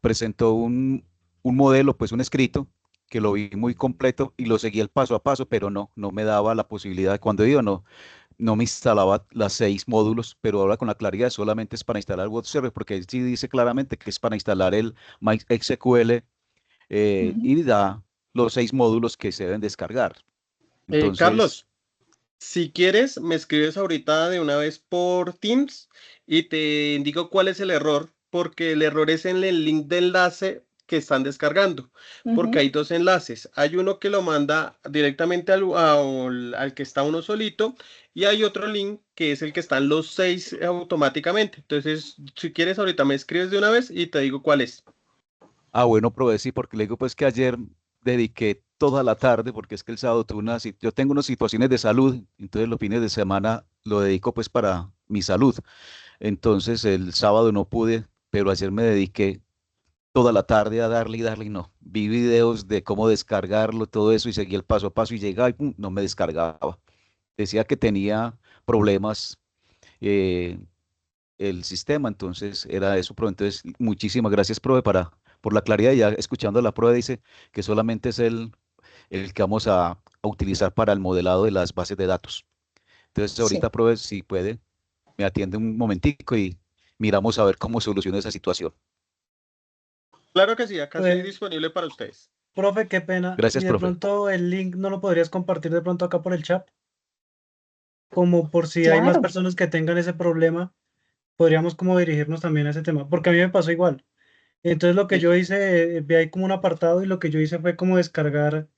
presentó un modelo, pues un escrito, que lo vi muy completo y lo seguí el paso a paso, pero no me daba la posibilidad, cuando iba, no me instalaba las 6 módulos, pero ahora con la claridad solamente es para instalar web server, porque él sí dice claramente que es para instalar el MySQL Ujú. y da los 6 módulos que se deben descargar. Entonces, Carlos, si quieres, me escribes ahorita de una vez por Teams y te indico cuál es el error, porque el error es en el link de enlace que están descargando, porque Ujú. hay dos enlaces. Hay uno que lo manda directamente al que está uno solito y hay otro link que es el que están los 6 automáticamente. Entonces, si quieres, ahorita me escribes de una vez y te digo cuál es. bueno, probé sí, porque le digo pues que ayer dediqué toda la tarde, porque es que el sábado tuve yo tengo unas situaciones de salud, entonces los fines de semana lo dedico pues para mi salud. Entonces el sábado no pude, pero ayer me dediqué toda la tarde a darle y darle y no. Vi videos de cómo descargarlo, todo eso y seguí el paso a paso y llegaba y pum, no me descargaba. Decía que tenía problemas eh, el sistema, entonces era eso, pero entonces muchísimas gracias, profe, por la claridad. Ya escuchando la prueba dice que solamente es el que vamos a utilizar para el modelado de las bases de datos. Entonces Sí. ahorita, profe, si puede, me atiende un momentico y miramos a ver cómo soluciona esa situación. Claro que sí, acá estoy Pues, disponible para ustedes. profe, qué pena. Y Gracias, de profe. pronto el link no lo podrías compartir de pronto acá por el chat, como por si hay más Claro. personas que tengan ese problema, podríamos como dirigirnos también a ese tema, porque a mí me pasó igual. Entonces lo que yo hice, vi ahí como un apartado y lo que yo hice fue como descargar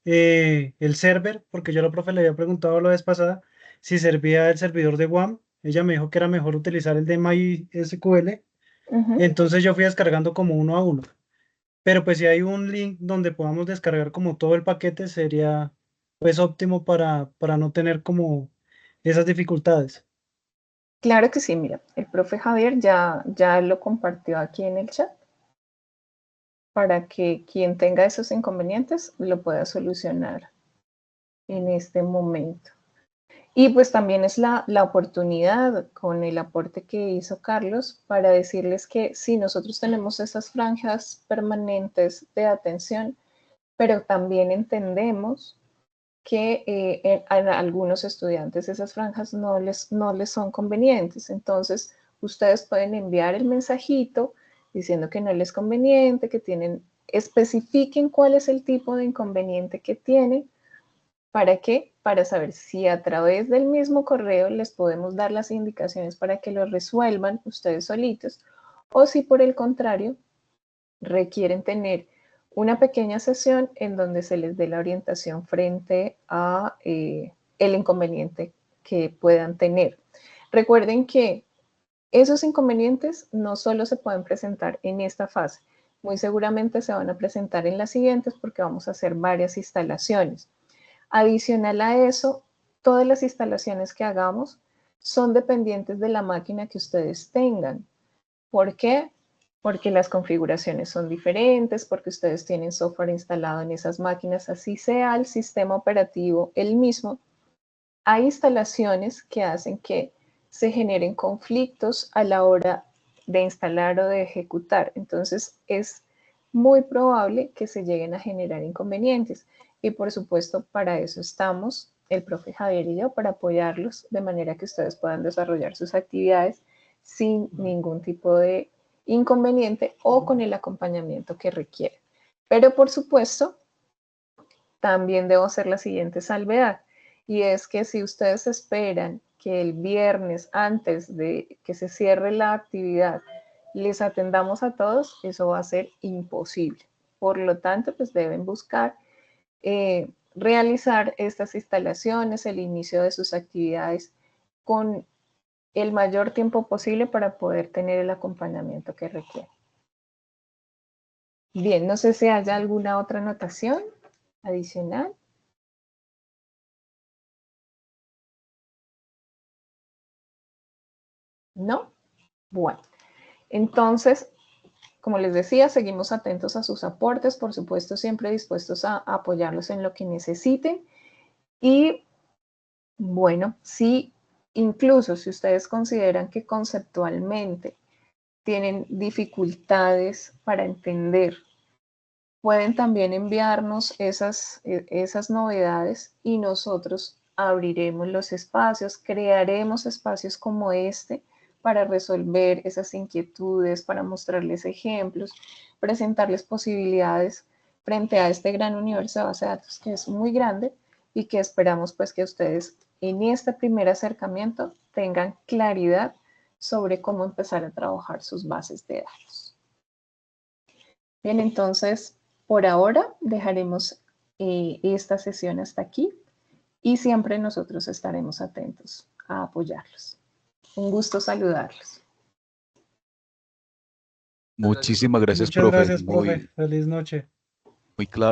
el server, porque yo a la profe le había preguntado la vez pasada si servía el servidor de WAM. Ella me dijo que era mejor utilizar el de MySQL. Ujú. Entonces yo fui descargando como uno a uno. Pero pues si hay un link donde podamos descargar como todo el paquete, sería pues óptimo para no tener como esas dificultades. Claro que sí, mira, el profe Javier ya lo compartió aquí en el chat para que quien tenga esos inconvenientes lo pueda solucionar en este momento. Y pues también es la oportunidad con el aporte que hizo Carlos para decirles que sí, nosotros tenemos esas franjas permanentes de atención, pero también entendemos que a algunos estudiantes esas franjas no les son convenientes. Entonces, ustedes pueden enviar el mensajito diciendo que no les es conveniente, que tienen especifiquen cuál es el tipo de inconveniente que tienen. ¿Para qué? Para saber si a través del mismo correo les podemos dar las indicaciones para que lo resuelvan ustedes solitos, o si por el contrario requieren tener una pequeña sesión en donde se les dé la orientación frente a el inconveniente que puedan tener. Recuerden que esos inconvenientes no solo se pueden presentar en esta fase, muy seguramente se van a presentar en las siguientes porque vamos a hacer varias instalaciones. Adicional a eso, todas las instalaciones que hagamos son dependientes de la máquina que ustedes tengan. ¿Por qué? Porque las configuraciones son diferentes, porque ustedes tienen software instalado en esas máquinas, así sea el sistema operativo el mismo. Hay instalaciones que hacen que se generen conflictos a la hora de instalar o de ejecutar. Entonces, es muy probable que se lleguen a generar inconvenientes. Y por supuesto, para eso estamos el profe Javier y yo, para apoyarlos de manera que ustedes puedan desarrollar sus actividades sin ningún tipo de inconveniente o con el acompañamiento que requieren. Pero por supuesto, también debo hacer la siguiente salvedad, y es que si ustedes esperan que el viernes antes de que se cierre la actividad les atendamos a todos, eso va a ser imposible. Por lo tanto, pues deben buscar realizar estas instalaciones, el inicio de sus actividades con el mayor tiempo posible para poder tener el acompañamiento que requieren. Bien, no sé si haya alguna otra anotación adicional. ¿No? Bueno, entonces, como les decía, seguimos atentos a sus aportes, por supuesto, siempre dispuestos a apoyarlos en lo que necesiten. Y bueno, sí, incluso si ustedes consideran que conceptualmente tienen dificultades para entender, pueden también enviarnos esas novedades y nosotros abriremos los espacios, crearemos espacios como este para resolver esas inquietudes, para mostrarles ejemplos, presentarles posibilidades frente a este gran universo de base de datos que es muy grande y que esperamos pues que ustedes en este primer acercamiento tengan claridad sobre cómo empezar a trabajar sus bases de datos. Bien, entonces por ahora dejaremos esta sesión hasta aquí y siempre nosotros estaremos atentos a apoyarlos. Un gusto saludarlos. Muchísimas gracias, Muchas profe. gracias, profe. Feliz noche. Muy claro.